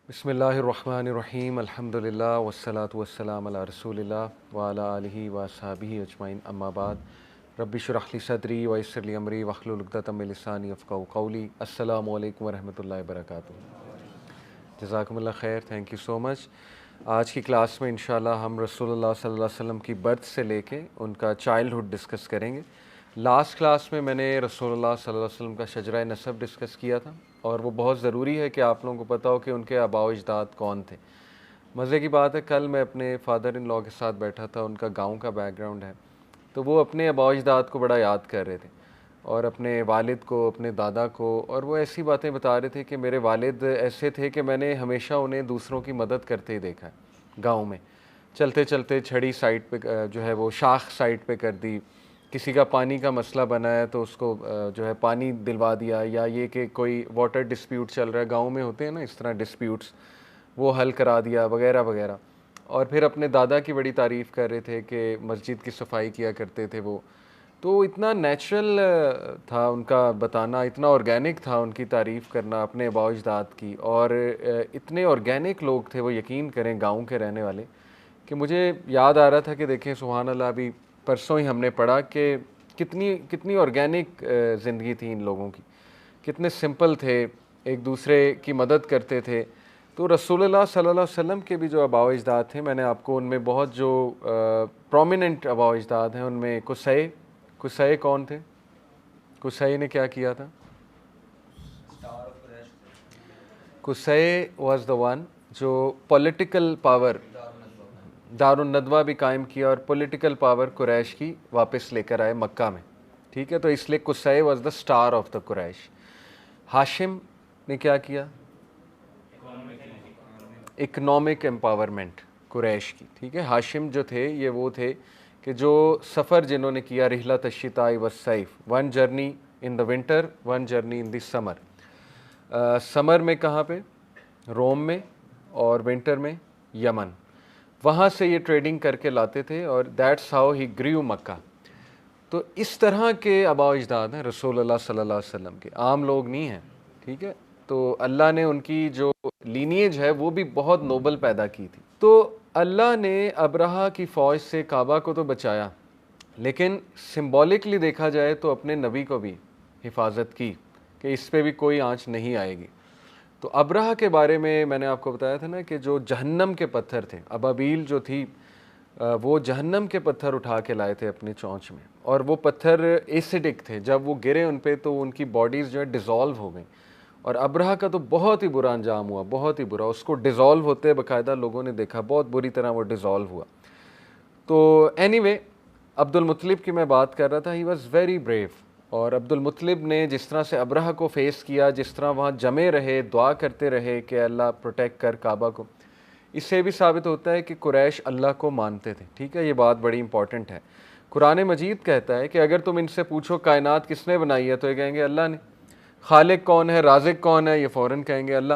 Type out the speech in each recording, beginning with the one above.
بسم اللہ الرحمن الرحیم الحمدللہ والصلاة والسلام علی رسول اللہ وعلی آلہ واصحابہ اجمعین اما بعد رب اشرح لی صدری ویسر لی امری واحلل عقدۃ من لسانی یفقہوا قولی السلام علیکم ورحمۃ اللہ وبرکاتہ۔ جزاکم اللہ خیر، تھینک یو سو مچ۔ آج کی کلاس میں انشاءاللہ ہم رسول اللہ صلی اللہ علیہ وسلم کی برتھ سے لے کے ان کا چائلڈہڈ ڈسکس کریں گے۔ لاسٹ کلاس میں نے رسول اللہ صلی اللہ علیہ وسلم کا شجرہ نسب ڈسکس کیا تھا، اور وہ بہت ضروری ہے کہ آپ لوگوں کو پتہ ہو کہ ان کے آباء و اجداد کون تھے۔ مزے کی بات ہے، کل میں اپنے فادر ان لاء کے ساتھ بیٹھا تھا، ان کا گاؤں کا بیک گراؤنڈ ہے، تو وہ اپنے آباء و اجداد کو بڑا یاد کر رہے تھے، اور اپنے والد کو، اپنے دادا کو، اور وہ ایسی باتیں بتا رہے تھے کہ میرے والد ایسے تھے کہ میں نے ہمیشہ انہیں دوسروں کی مدد کرتے ہی دیکھا ہے۔ گاؤں میں چلتے چلتے چھڑی سائٹ پہ جو ہے وہ شاخ سائٹ پہ کر دی، کسی کا پانی کا مسئلہ بنا ہے تو اس کو جو ہے پانی دلوا دیا، یا یہ کہ کوئی واٹر ڈسپیوٹ چل رہا ہے، گاؤں میں ہوتے ہیں نا اس طرح ڈسپیوٹس، وہ حل کرا دیا وغیرہ وغیرہ۔ اور پھر اپنے دادا کی بڑی تعریف کر رہے تھے کہ مسجد کی صفائی کیا کرتے تھے وہ، تو اتنا نیچرل تھا ان کا بتانا، اتنا آرگینک تھا ان کی تعریف کرنا اپنے آباء و اجداد کی، اور اتنے آرگینک لوگ تھے وہ، یقین کریں گاؤں کے رہنے والے، کہ مجھے یاد آ رہا تھا کہ دیکھیں سبحان اللہ، ابھی پرسوں ہی ہم نے پڑھا کہ کتنی آرگینک زندگی تھی ان لوگوں کی، کتنے سمپل تھے، ایک دوسرے کی مدد کرتے تھے۔ تو رسول اللہ صلی اللہ علیہ وسلم کے بھی جو آباء و اجداد تھے، میں نے آپ کو ان میں بہت جو پرومیننٹ آباء و اجداد ہیں، ان میں قصی کون تھے؟ قصی نے کیا کیا تھا؟ قصی واز دا ون جو پولیٹیکل پاور، دار الندوہ بھی قائم کیا، اور پولیٹیکل پاور قریش کی واپس لے کر آئے مکہ میں، ٹھیک ہے، تو اس لیے Qusai was the star of the Quraish. Hashim نے کیا کیا؟ اکنامک امپاورمنٹ قریش کی، ٹھیک ہے۔ ہاشم جو تھے یہ وہ تھے کہ جو سفر جنہوں نے کیا، رحلۃ الشتاء والصیف، one journey in the winter, one journey in the summer. Summer میں کہاں پہ؟ روم میں، اور ونٹر میں یمن، وہاں سے یہ ٹریڈنگ کر کے لاتے تھے، اور دیٹس ہاؤ ہی گریو مکہ۔ تو اس طرح کے آباء و اجداد ہیں رسول اللہ صلی اللہ علیہ وسلم کے، عام لوگ نہیں ہیں، ٹھیک ہے۔ تو اللہ نے ان کی جو لینیج ہے وہ بھی بہت نوبل پیدا کی تھی۔ تو اللہ نے ابرہہ کی فوج سے کعبہ کو تو بچایا، لیکن سمبولکلی دیکھا جائے تو اپنے نبی کو بھی حفاظت کی کہ اس پہ بھی کوئی آنچ نہیں آئے گی۔ تو ابرہہ کے بارے میں نے آپ کو بتایا تھا نا کہ جو جہنم کے پتھر تھے، ابابیل جو تھی، وہ جہنم کے پتھر اٹھا کے لائے تھے اپنے چونچ میں، اور وہ پتھر ایسیڈک تھے، جب وہ گرے ان پہ تو ان کی باڈیز جو ہے ڈیزالو ہو گئیں، اور ابرہہ کا تو بہت ہی برا انجام ہوا، بہت ہی برا، اس کو ڈیزالو ہوتے باقاعدہ لوگوں نے دیکھا، بہت بری طرح وہ ڈیزالو ہوا۔ تو اینی وے، عبد المطلب کی میں بات کر رہا تھا، ہی واز ویری بریو، اور عبد المطلب نے جس طرح سے ابرہہ کو فیس کیا، جس طرح وہاں جمے رہے، دعا کرتے رہے کہ اللہ پروٹیکٹ کر کعبہ کو، اس سے بھی ثابت ہوتا ہے کہ قریش اللہ کو مانتے تھے، ٹھیک ہے، یہ بات بڑی امپورٹنٹ ہے۔ قرآن مجید کہتا ہے کہ اگر تم ان سے پوچھو کائنات کس نے بنائی ہے تو یہ کہیں گے اللہ نے، خالق کون ہے، رازق کون ہے، یہ فوراً کہیں گے اللہ۔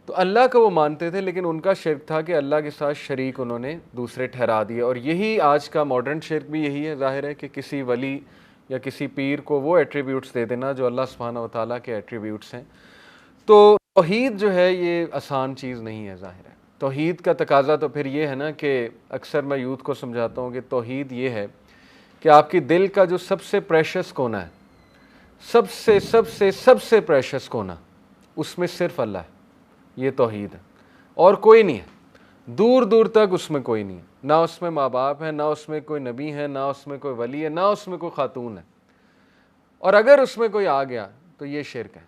تو اللہ کو وہ مانتے تھے، لیکن ان کا شرک تھا کہ اللہ کے ساتھ شریک انہوں نے دوسرے ٹھہرا دیے، اور یہی آج کا ماڈرن شرک بھی یہی ہے، ظاہر ہے کہ کسی ولی یا کسی پیر کو وہ ایٹریبیوٹس دے دینا جو اللہ سبحانہ و تعالیٰ کے ایٹریبیوٹس ہیں۔ تو توحید جو ہے یہ آسان چیز نہیں ہے، ظاہر ہے۔ توحید کا تقاضا تو پھر یہ ہے نا کہ اکثر میں یوتھ کو سمجھاتا ہوں کہ توحید یہ ہے کہ آپ کی دل کا جو سب سے پریشس کونا ہے، سب سے پریشس کونا، اس میں صرف اللہ ہے، یہ توحید ہے، اور کوئی نہیں ہے، دور دور تک اس میں کوئی نہیں ہے، نہ اس میں ماں باپ ہے، نہ اس میں کوئی نبی ہے، نہ اس میں کوئی ولی ہے، نہ اس میں کوئی خاتون ہے، اور اگر اس میں کوئی آ گیا تو یہ شرک ہے۔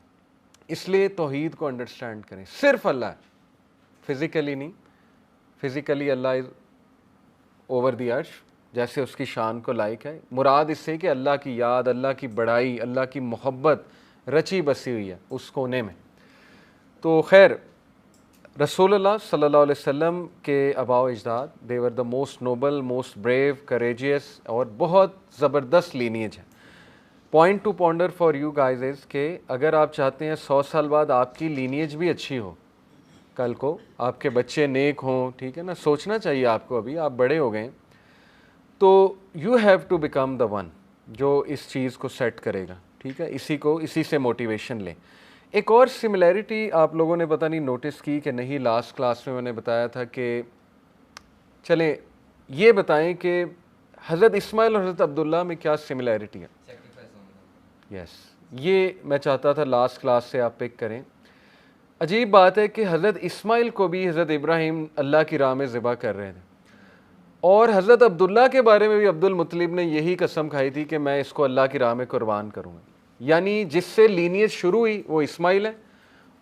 اس لیے توحید کو انڈرسٹینڈ کریں، صرف اللہ ہے، فزیکلی نہیں، physically Allah is over the عرش، جیسے اس کی شان کو لائق ہے، مراد اس سے کہ اللہ کی یاد، اللہ کی بڑائی، اللہ کی محبت رچی بسی ہوئی ہے اس کونے میں۔ تو خیر، رسول اللہ صلی اللہ علیہ وسلم کے آباء و اجداد، they were the most noble, most brave, courageous, اور بہت زبردست لینیج ہے۔ Point to ponder for you guys is کہ اگر آپ چاہتے ہیں 100 سال بعد آپ کی لینیج بھی اچھی ہو، کل کو آپ کے بچے نیک ہوں، ٹھیک ہے نا، سوچنا چاہیے آپ کو، ابھی آپ بڑے ہو گئے، تو you have to become the one جو اس چیز کو سیٹ کرے گا، ٹھیک ہے، اسی سے موٹیویشن لیں۔ ایک اور سملیرٹی آپ لوگوں نے پتہ نہیں نوٹس کی کہ نہیں، لاسٹ کلاس میں نے بتایا تھا کہ چلیں یہ بتائیں کہ حضرت اسماعیل اور حضرت عبداللہ میں کیا سملیرٹی ہے. یس، یہ میں چاہتا تھا لاسٹ کلاس سے آپ پک کریں. عجیب بات ہے کہ حضرت اسماعیل کو بھی حضرت ابراہیم اللہ کی راہ میں ذبح کر رہے تھے، اور حضرت عبداللہ کے بارے میں بھی عبد المطلب نے یہی قسم کھائی تھی کہ میں اس کو اللہ کی راہ میں قربان کروں گا. یعنی جس سے لینیج شروع ہوئی وہ اسماعیل ہے،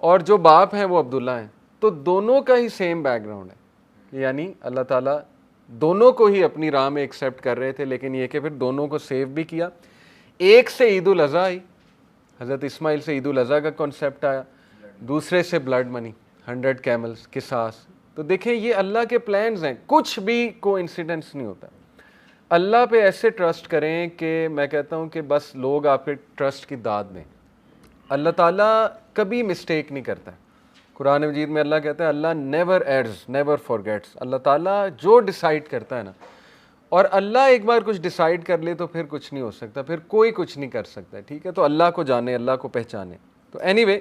اور جو باپ ہیں وہ عبداللہ ہیں. تو دونوں کا ہی سیم بیک گراؤنڈ ہے، یعنی اللہ تعالیٰ دونوں کو ہی اپنی راہ میں ایکسیپٹ کر رہے تھے، لیکن یہ کہ پھر دونوں کو سیو بھی کیا. ایک سے عید الاضحیٰ آئی، حضرت اسماعیل سے عید الاضحیٰ کا کانسیپٹ آیا، دوسرے سے بلڈ منی 100 کیملز قصاص. تو دیکھیں یہ اللہ کے پلانز ہیں، کچھ بھی کو انسیڈنس نہیں ہوتا. اللہ پہ ایسے ٹرسٹ کریں کہ میں کہتا ہوں کہ بس لوگ آپ کے ٹرسٹ کی داد دیں. اللہ تعالیٰ کبھی مسٹیک نہیں کرتا ہے. قرآن مجید میں اللہ کہتا ہے اللہ نیور ایڈز نیور فارگیٹس. اللہ تعالیٰ جو ڈیسائیڈ کرتا ہے نا، اور اللہ ایک بار کچھ ڈیسائیڈ کر لے تو پھر کچھ نہیں ہو سکتا، پھر کوئی کچھ نہیں کر سکتا. ٹھیک ہے، تو اللہ کو جانے، اللہ کو پہچانے. تو اینی وے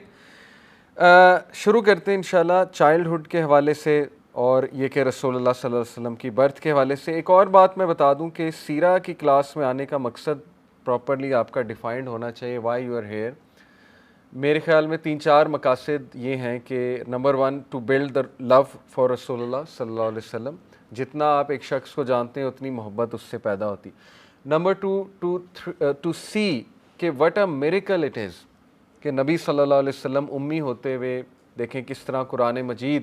شروع کرتے ہیں انشاءاللہ چائلڈہڈ کے حوالے سے، اور یہ کہ رسول اللہ صلی اللہ علیہ وسلم کی برتھ کے حوالے سے. ایک اور بات میں بتا دوں کہ سیرہ کی کلاس میں آنے کا مقصد پراپرلی آپ کا ڈیفائنڈ ہونا چاہیے. Why you are here. میرے خیال میں 3-4 مقاصد یہ ہیں کہ number 1 to build the love for رسول اللہ صلی اللہ علیہ وسلم. جتنا آپ ایک شخص کو جانتے ہیں اتنی محبت اس سے پیدا ہوتی. نمبر 2 ٹو سی کہ what a miracle it is کہ نبی صلی اللہ علیہ وسلم امی ہوتے ہوئے دیکھیں کس طرح قرآن مجید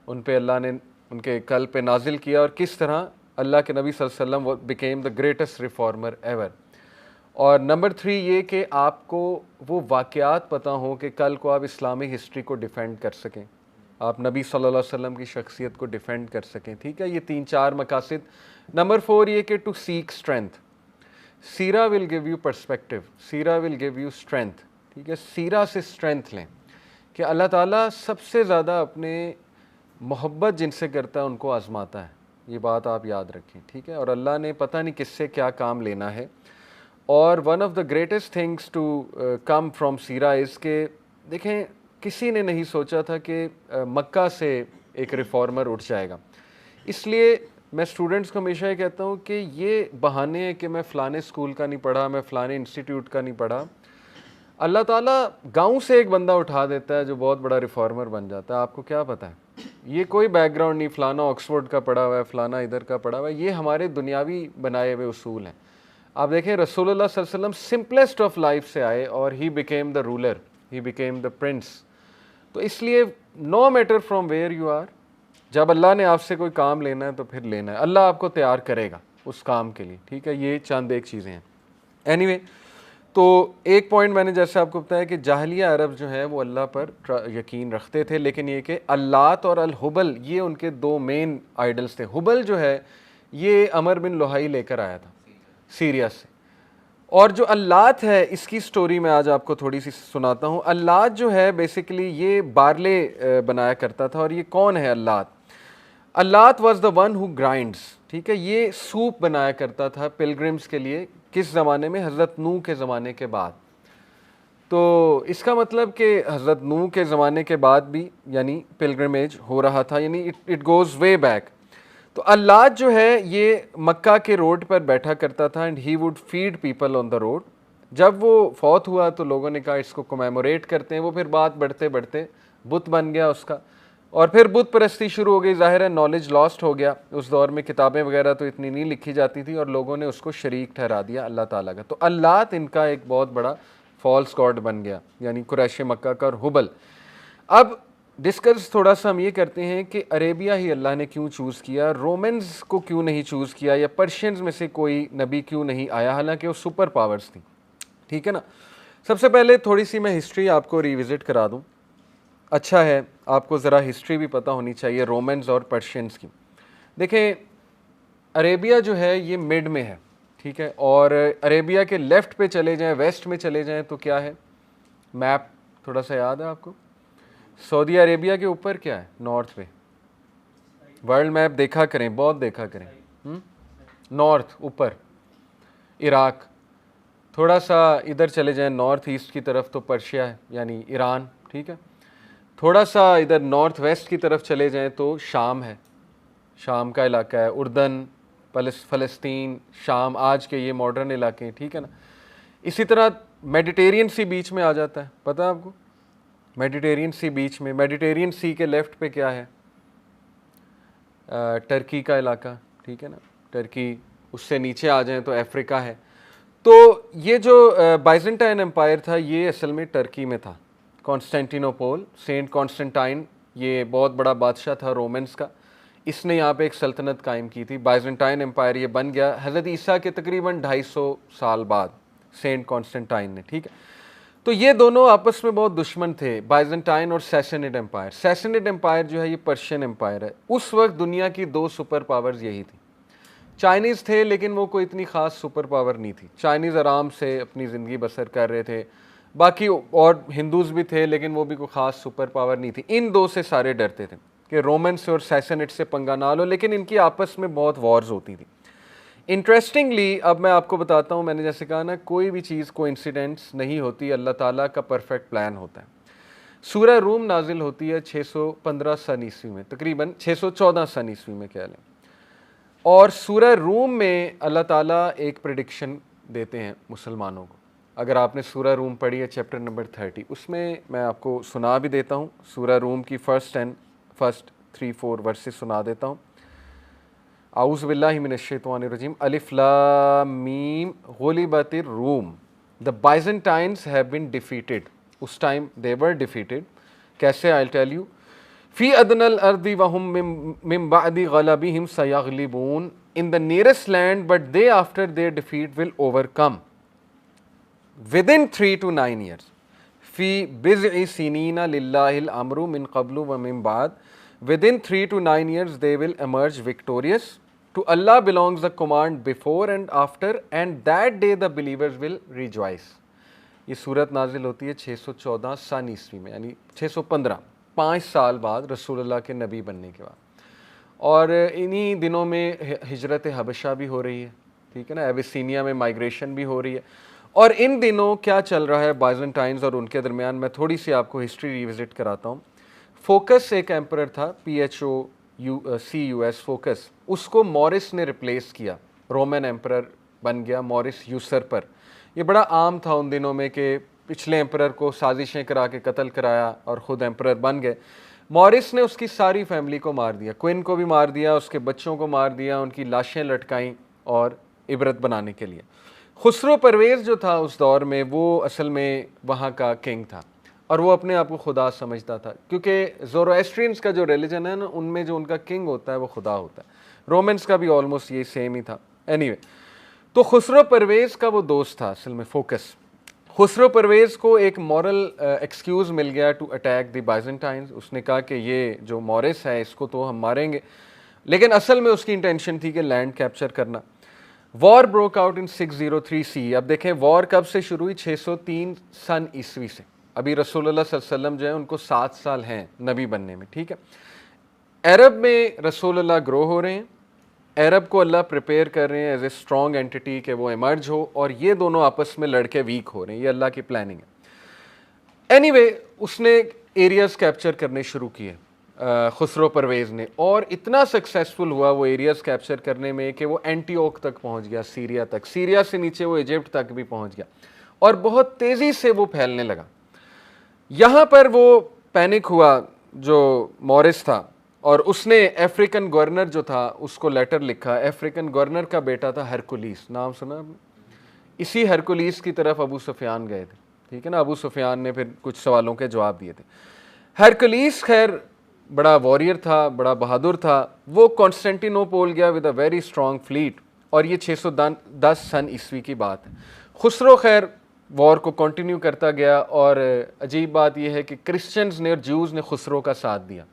ان پہ اللہ نے ان کے قلب پہ نازل کیا، اور کس طرح اللہ کے نبی صلی اللہ علیہ وسلم became the greatest reformer ever. اور نمبر 3 یہ کہ آپ کو وہ واقعات پتہ ہوں کہ کل کو آپ اسلامی ہسٹری کو ڈیفینڈ کر سکیں، آپ نبی صلی اللہ علیہ وسلم کی شخصیت کو ڈیفینڈ کر سکیں. ٹھیک ہے، یہ 3-4 مقاصد. نمبر 4 یہ کہ ٹو سیک اسٹرینتھ. سیرہ ول گیو یو پرسپیکٹیو، سیرہ ول گیو یو اسٹرینتھ. ٹھیک ہے، سیرہ سے اسٹرینتھ لیں کہ اللہ تعالیٰ سب سے زیادہ اپنے محبت جن سے کرتا ہے ان کو آزماتا ہے. یہ بات آپ یاد رکھیں. ٹھیک ہے، اور اللہ نے پتہ نہیں کس سے کیا کام لینا ہے. اور one of the greatest things to come from سیرہ از کہ دیکھیں کسی نے نہیں سوچا تھا کہ مکہ سے ایک ریفارمر اٹھ جائے گا. اس لیے میں اسٹوڈنٹس کو ہمیشہ یہ کہتا ہوں کہ یہ بہانے ہیں کہ میں فلانے اسکول کا نہیں پڑھا، میں فلانے انسٹیٹیوٹ کا نہیں پڑھا. اللہ تعالیٰ گاؤں سے ایک بندہ اٹھا دیتا ہے جو بہت بڑا ریفارمر بن جاتا ہے. آپ کو کیا پتہ ہے، یہ کوئی بیک گراؤنڈ نہیں، فلانا آکسفورڈ کا پڑھا ہوا ہے، فلانا ادھر کا پڑھا ہوا ہے. یہ ہمارے دنیاوی بنائے ہوئے اصول ہیں. آپ دیکھیں رسول اللہ صلی اللہ علیہ وسلم سمپلیسٹ آف لائف سے آئے اور he became the ruler, he became the prince. تو اس لیے no matter from where you are, جب اللہ نے آپ سے کوئی کام لینا ہے تو پھر لینا ہے، اللہ آپ کو تیار کرے گا اس کام کے لیے. ٹھیک ہے، یہ چند ایک چیزیں ہیں. اینی وے، تو ایک پوائنٹ میں نے جیسے آپ کو بتایا کہ جاہلیہ عرب جو ہے وہ اللہ پر یقین رکھتے تھے، لیکن یہ کہ اللات اور الحبل یہ ان کے 2 مین آئیڈلس تھے. حبل جو ہے یہ عمر بن لوہائی لے کر آیا تھا سیریا سے، اور جو اللات ہے اس کی سٹوری میں آج آپ کو تھوڑی سی سناتا ہوں. اللات جو ہے بیسیکلی یہ بارلے بنایا کرتا تھا. اور یہ کون ہے اللات؟ اللات واز دا ون ہو گرائنڈس. ٹھیک ہے، یہ سوپ بنایا کرتا تھا پلگرمز کے لیے. کس زمانے میں؟ حضرت نوح کے زمانے کے بعد. تو اس کا مطلب کہ حضرت نوح کے زمانے کے بعد بھی یعنی پلگرمیج ہو رہا تھا، یعنی اٹ گوز وے بیک. تو اللات جو ہے یہ مکہ کے روڈ پر بیٹھا کرتا تھا and he would feed people on the road. جب وہ فوت ہوا تو لوگوں نے کہا اس کو کمیموریٹ کرتے ہیں. وہ پھر بات بڑھتے بڑھتے بت بن گیا اس کا، اور پھر بت پرستی شروع ہو گئی. ظاہر ہے نالج لاسٹ ہو گیا. اس دور میں کتابیں وغیرہ تو اتنی نہیں لکھی جاتی تھی، اور لوگوں نے اس کو شریک ٹھہرا دیا اللہ تعالیٰ کا. تو اللات ان کا ایک بہت بڑا فالس گاڈ بن گیا، یعنی قریش مکہ کا. اور حبل. اب ڈسکس تھوڑا سا ہم یہ کرتے ہیں کہ عربیہ ہی اللہ نے کیوں چوز کیا، رومنز کو کیوں نہیں چوز کیا، یا پرشینز میں سے کوئی نبی کیوں نہیں آیا، حالانکہ وہ سپر پاورز تھیں. ٹھیک ہے نا. سب سے پہلے تھوڑی سی میں ہسٹری آپ کو ریوزٹ کرا دوں. اچھا ہے آپ کو ذرا ہسٹری بھی پتہ ہونی چاہیے رومنز اور پرشینز کی. دیکھیں عربیہ جو ہے یہ مڈ میں ہے. ٹھیک ہے، اور عربیہ کے لیفٹ پہ چلے جائیں، ویسٹ میں چلے جائیں تو کیا ہے؟ میپ تھوڑا سا یاد ہے آپ کو؟ سعودی عربیہ کے اوپر کیا ہے؟ نارتھ پہ. ورلڈ میپ دیکھا کریں، بہت دیکھا کریں. نارتھ اوپر عراق، تھوڑا سا ادھر چلے جائیں نارتھ ایسٹ کی طرف تو پرشیا ہے یعنی ایران، ٹھیک ہے. تھوڑا سا ادھر نارتھ ویسٹ کی طرف چلے جائیں تو شام ہے، شام کا علاقہ ہے، اردن، فلسطین، شام، آج کے یہ ماڈرن علاقے ہیں، ٹھیک ہے نا. اسی طرح میڈیٹیرین سی بیچ میں آ جاتا ہے، پتہ ہے آپ کو؟ میڈیٹیرین سی بیچ میں، میڈیٹیرین سی کے لیفٹ پہ کیا ہے؟ ٹرکی کا علاقہ، ٹھیک ہے نا. ٹرکی، اس سے نیچے آ جائیں تو افریقہ ہے. تو یہ جو بائزنٹائن امپائر تھا یہ اصل میں ٹرکی میں تھا. کانسٹینٹینوپول، سینٹ کانسٹنٹائن، یہ بہت بڑا بادشاہ تھا رومنس کا، اس نے یہاں پہ ایک سلطنت قائم کی تھی. بائزنٹائن امپائر یہ بن گیا حضرت عیسیٰ کے تقریباً 250 سال بعد، سینٹ کانسٹنٹائن نے، ٹھیک ہے. تو یہ دونوں آپس میں بہت دشمن تھے، بائزنٹائن اور سیسنڈ امپائر. سیسنڈ امپائر جو ہے یہ پرشین امپائر ہے. اس وقت دنیا کی 2 سپر پاورز یہی تھی. چائنیز تھے لیکن وہ کوئی اتنی خاص سپر پاور نہیں تھی. چائنیز آرام سے اپنی زندگی بسر کر رہے تھے، باقی اور ہندوز بھی تھے لیکن وہ بھی کوئی خاص سپر پاور نہیں تھی. ان دو سے سارے ڈرتے تھے کہ رومن سے اور سیسنٹ سے پنگا نہ لو، لیکن ان کی آپس میں بہت وارز ہوتی تھی. انٹرسٹنگلی اب میں آپ کو بتاتا ہوں، میں نے جیسے کہا نا کوئی بھی چیز کو انسیڈنٹس نہیں ہوتی، اللہ تعالیٰ کا پرفیکٹ پلان ہوتا ہے. سورہ روم نازل ہوتی ہے 615 سن عیسوی میں، تقریباً 614 سن عیسوی میں کہہ لیں. اور سورہ روم میں اللہ تعالیٰ ایک پریڈکشن دیتے ہیں مسلمانوں کو. اگر آپ نے سورہ روم پڑھی ہے چیپٹر نمبر 30، اس میں آپ کو سنا بھی دیتا ہوں. سورہ روم کی فرسٹ 3-4 ورسز سنا دیتا ہوں. اعوذ باللہ من الشیطان الرجیم. الف لام میم غلبت الروم. The Byzantines have been defeated. اس ٹائم they were defeated. کیسے؟ I'll tell you. فی ادنى الارض وهم من بعد غلبهم سيغلبون. In the nearest land, but they after their defeat will overcome. Within 3 to 9 years. فی بضع سنین للہ الامر من قبل ومن بعد. Within 3 to 9 years they will emerge victorious. To Allah belongs the command before and after, and that day the believers will rejoice. یہ صورت نازل ہوتی ہے 614 سن عیسوی میں، یعنی 615، 5 سال بعد رسول اللہ کے نبی بننے کے بعد. اور انہی دنوں میں ہجرت حبشہ بھی ہو رہی ہے، ٹھیک ہے نا، ایبیسینیا میں مائگریشن بھی ہو رہی ہے. اور ان دنوں کیا چل رہا ہے بائزنٹائنز اور ان کے درمیان؟ میں تھوڑی سی آپ کو ہسٹری ریوزٹ کراتا ہوں. فوکس ایک ایمپرر تھا، PHOCUS، فوکس. اس کو مورس نے ریپلیس کیا، رومن ایمپرر بن گیا مورس یوسرپر. یہ بڑا عام تھا ان دنوں میں کہ پچھلے ایمپرر کو سازشیں کرا کے قتل کرایا اور خود ایمپرر بن گئے. مورس نے اس کی ساری فیملی کو مار دیا، کوئن کو بھی مار دیا، اس کے بچوں کو مار دیا، ان کی لاشیں لٹکائیں اور عبرت بنانے کے لیے. خسرو پرویز جو تھا اس دور میں، وہ اصل میں وہاں کا کنگ تھا اور وہ اپنے آپ کو خدا سمجھتا تھا، کیونکہ زورواسٹرینز کا جو ریلیجن ہے نا، ان میں جو ان کا کنگ ہوتا ہے وہ خدا ہوتا ہے. رومنس کا بھی آلموسٹ یہ سیم ہی تھا. اینی تو خسرو پرویز کا وہ دوست تھا اصل میں فوکس. خسرو پرویز کو ایک مورل ایکسکیوز مل گیا ٹو اٹیک دی بائزنٹائنز. اس نے کہا کہ یہ جو مورس ہے اس کو تو ہم ماریں گے، لیکن اصل میں اس کی انٹینشن تھی کہ لینڈ کیپچر کرنا. وار بروک آؤٹ ان 603 CE. اب دیکھیں وار کب سے شروع ہوئی؟ 603 سن عیسوی سے. ابھی رسول اللہ صلی اللہ علیہ وسلم جو ہے ان کو 7 سال ہیں نبی بننے میں، ٹھیک ہے. عرب میں رسول اللہ گرو ہو رہے ہیں، عرب کو اللہ پریپیئر کر رہے ہیں ایز اے اسٹرانگ اینٹی کہ وہ ایمرج ہو، اور یہ دونوں آپس میں لڑ کے ویک ہو رہے ہیں. یہ اللہ کی پلاننگ ہے. اینی وے اس نے ایریاز کیپچر کرنے شروع کیے خسرو پرویز نے، اور اتنا سکسیسفل ہوا وہ ایریاز کیپچر کرنے میں کہ وہ اینٹیوک تک پہنچ گیا، سیریا تک. سیریا سے نیچے وہ ایجپٹ تک بھی پہنچ گیا اور بہت تیزی سے وہ پھیلنے لگا. یہاں پر وہ پینک ہوا جو مورس تھا، اور اس نے افریقن گورنر جو تھا اس کو لیٹر لکھا. افریقن گورنر کا بیٹا تھا ہرکولیس، نام سنا آپ نے؟ اسی ہرکولیس کی طرف ابو سفیان گئے تھے، ٹھیک ہے نا. ابو سفیان نے پھر کچھ سوالوں کے جواب دیے تھے. ہرکولیس خیر بڑا واریر تھا، بڑا بہادر تھا. وہ کانسٹینٹینوپول گیا with a very strong flat, اور یہ 610 سن عیسوی کی بات ہے. خسرو خیر وار کو کنٹینیو کرتا گیا، اور عجیب بات یہ ہے کہ کرسچنز نے اور جیوز نے خسرو کا ساتھ دیا،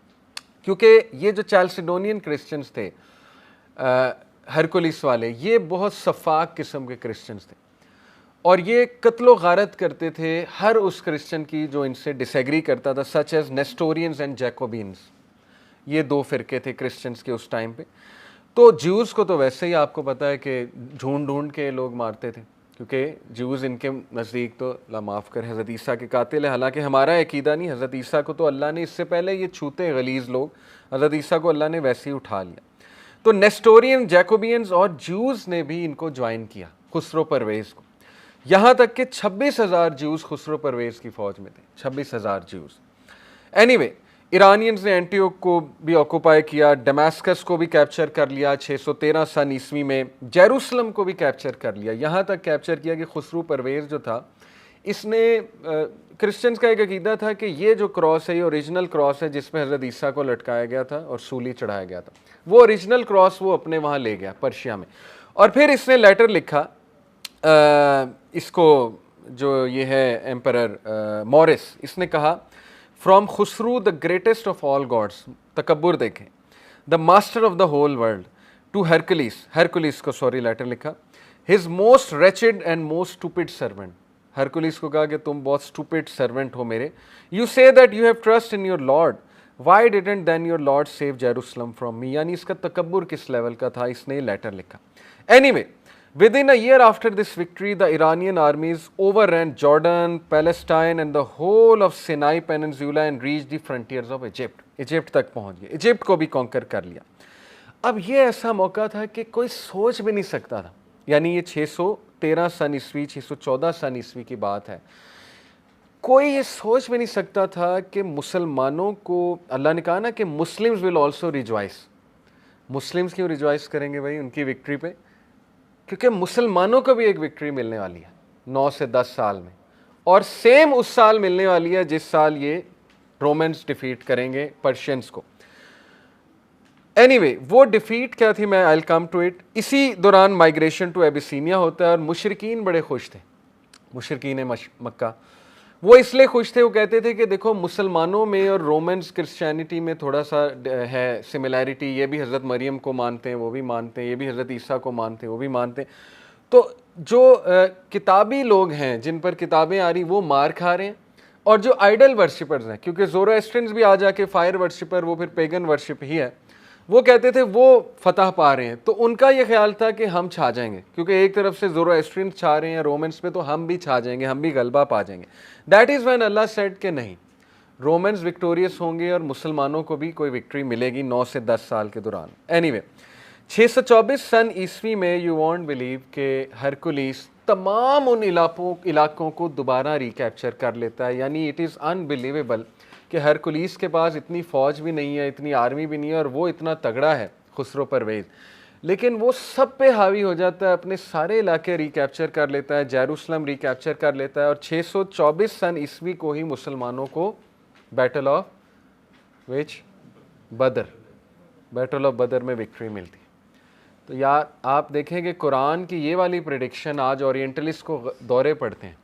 کیونکہ یہ جو چیلسیڈونین کرسچنز تھے ہرکولیس والے، یہ بہت شفاق قسم کے کرسچنز تھے، اور یہ قتل و غارت کرتے تھے ہر اس کرسچن کی جو ان سے ڈس ایگری کرتا تھا، سچ ایز نیسٹورینز اینڈ جیکوبینز. یہ 2 فرقے تھے کرسچنز کے اس ٹائم پہ. تو جیوز کو تو ویسے ہی آپ کو پتہ ہے کہ ڈھونڈ کے لوگ مارتے تھے، کیونکہ جوز ان کے نزدیک تو اللہ معاف کر حضرت عیسیٰ کے قاتل ہے، حالانکہ ہمارا عقیدہ نہیں، حضرت عیسیٰ کو تو اللہ نے اس سے پہلے یہ چھوتے غلیظ لوگ، حضرت عیسیٰ کو اللہ نے ویسے ہی اٹھا لیا. تو نیسٹورین، جیکوبینز اور جوز نے بھی ان کو جوائن کیا، خسرو پرویز کو، یہاں تک کہ 26,000 جوز خسرو پرویز کی فوج میں تھے، 26,000 جوز. اینی وے ایرانینز نے اینٹیوک کو بھی آکوپائی کیا، ڈیماسکس کو بھی کیپچر کر لیا 613 سن عیسوی میں، جیروسلم کو بھی کیپچر کر لیا، یہاں تک کیپچر کیا کہ خسرو پرویز جو تھا اس نے کرسچنز کا ایک عقیدہ تھا کہ یہ جو کراس ہے یہ اوریجنل کراس ہے جس میں حضرت عیسیٰ کو لٹکایا گیا تھا اور سولی چڑھایا گیا تھا، وہ اوریجنل کراس وہ اپنے وہاں لے گیا پرشیا میں. اور پھر اس نے لیٹر لکھا اس کو جو یہ ہے ایمپرر مورس، اس نے کہا from Khosrow the greatest of all gods, تکبر دیکھیں، the master of the whole world, to Heraclius کو لیٹر لکھا، his most wretched and most stupid servant. Heraclius کو کہا کہ تم بہت اسٹوپڈ سرونٹ ہو میرے. You say that you have trust in your lord, why didn't then your lord save Jerusalem from me. یعنی اس کا تکبر کس لیول کا تھا، اس نے یہ لیٹر لکھا. Any way within a year after this victory, the Iranian armies overran Jordan, Palestine and the whole of Sinai Peninsula and reached the frontiers of Egypt. Egypt تک پہنچ گئے، ایجپٹ کو بھی کانکر کر لیا. اب یہ ایسا موقع تھا کہ کوئی سوچ بھی نہیں سکتا تھا، یعنی یہ 613 سن عیسوی 614 سن عیسوی کی بات ہے، کوئی یہ سوچ بھی نہیں سکتا تھا کہ مسلمانوں کو، اللہ نے کہا نا کہ Muslims will also rejoice. Muslims کیوں ریجوائس کریں گے بھائی ان کی وکٹری پہ؟ کیونکہ مسلمانوں کو بھی ایک وکٹری ملنے والی ہے 9 سے 10 سال میں، اور سیم اس سال ملنے والی ہے جس سال یہ رومنز ڈیفیٹ کریں گے پرشینز کو. اینی وے وہ ڈیفیٹ کیا تھی، میں آئی کم ٹو اٹ. اسی دوران مائگریشن ٹو ایبیسینیا ہوتا ہے اور مشرکین بڑے خوش تھے، مشرکین مکہ. وہ اس لیے خوش تھے، وہ کہتے تھے کہ دیکھو مسلمانوں میں اور رومنز کرسچینٹی میں تھوڑا سا ہے سملیرٹی، یہ بھی حضرت مریم کو مانتے ہیں وہ بھی مانتے ہیں، یہ بھی حضرت عیسیٰ کو مانتے ہیں وہ بھی مانتے ہیں. تو جو کتابی لوگ ہیں جن پر کتابیں آ رہی وہ مار کھا رہے ہیں، اور جو آئیڈل ورشپرز ہیں، کیونکہ زورواسٹرنز بھی آ جا کے فائر ورشپر، وہ پھر پیگن ورشپ ہی ہے، وہ کہتے تھے وہ فتح پا رہے ہیں. تو ان کا یہ خیال تھا کہ ہم چھا جائیں گے، کیونکہ ایک طرف سے زورواسٹرنز چھا رہے ہیں رومنز پہ، تو ہم بھی چھا جائیں گے، ہم بھی غلبہ پا جائیں گے. That is when Allah said کہ نہیں، رومنز وکٹوریس ہوں گے اور مسلمانوں کو بھی کوئی وکٹری ملے گی 9 سے 10 سال کے دوران. اینی وے 624 سن عیسوی میں یو وانٹ بلیو کہ ہرکولیس تمام ان علاقوں کو دوبارہ ریکیپچر کر لیتا ہے. یعنی اٹ از انبلیویبل کہ ہرکولیس کے پاس اتنی فوج بھی نہیں ہے، اتنی آرمی بھی نہیں ہے، اور وہ اتنا تگڑا ہے خسرو پرویز، لیکن وہ سب پہ حاوی ہو جاتا ہے، اپنے سارے علاقے ریکیپچر کر لیتا ہے، جیروسلم ریکیپچر کر لیتا ہے، اور 624 سن عیسوی کو ہی مسلمانوں کو بیٹل آف بدر میں وکٹری ملتی. تو یار آپ دیکھیں کہ قرآن کی یہ والی پریڈکشن آج اورینٹلسٹ کو دورے پڑتے ہیں،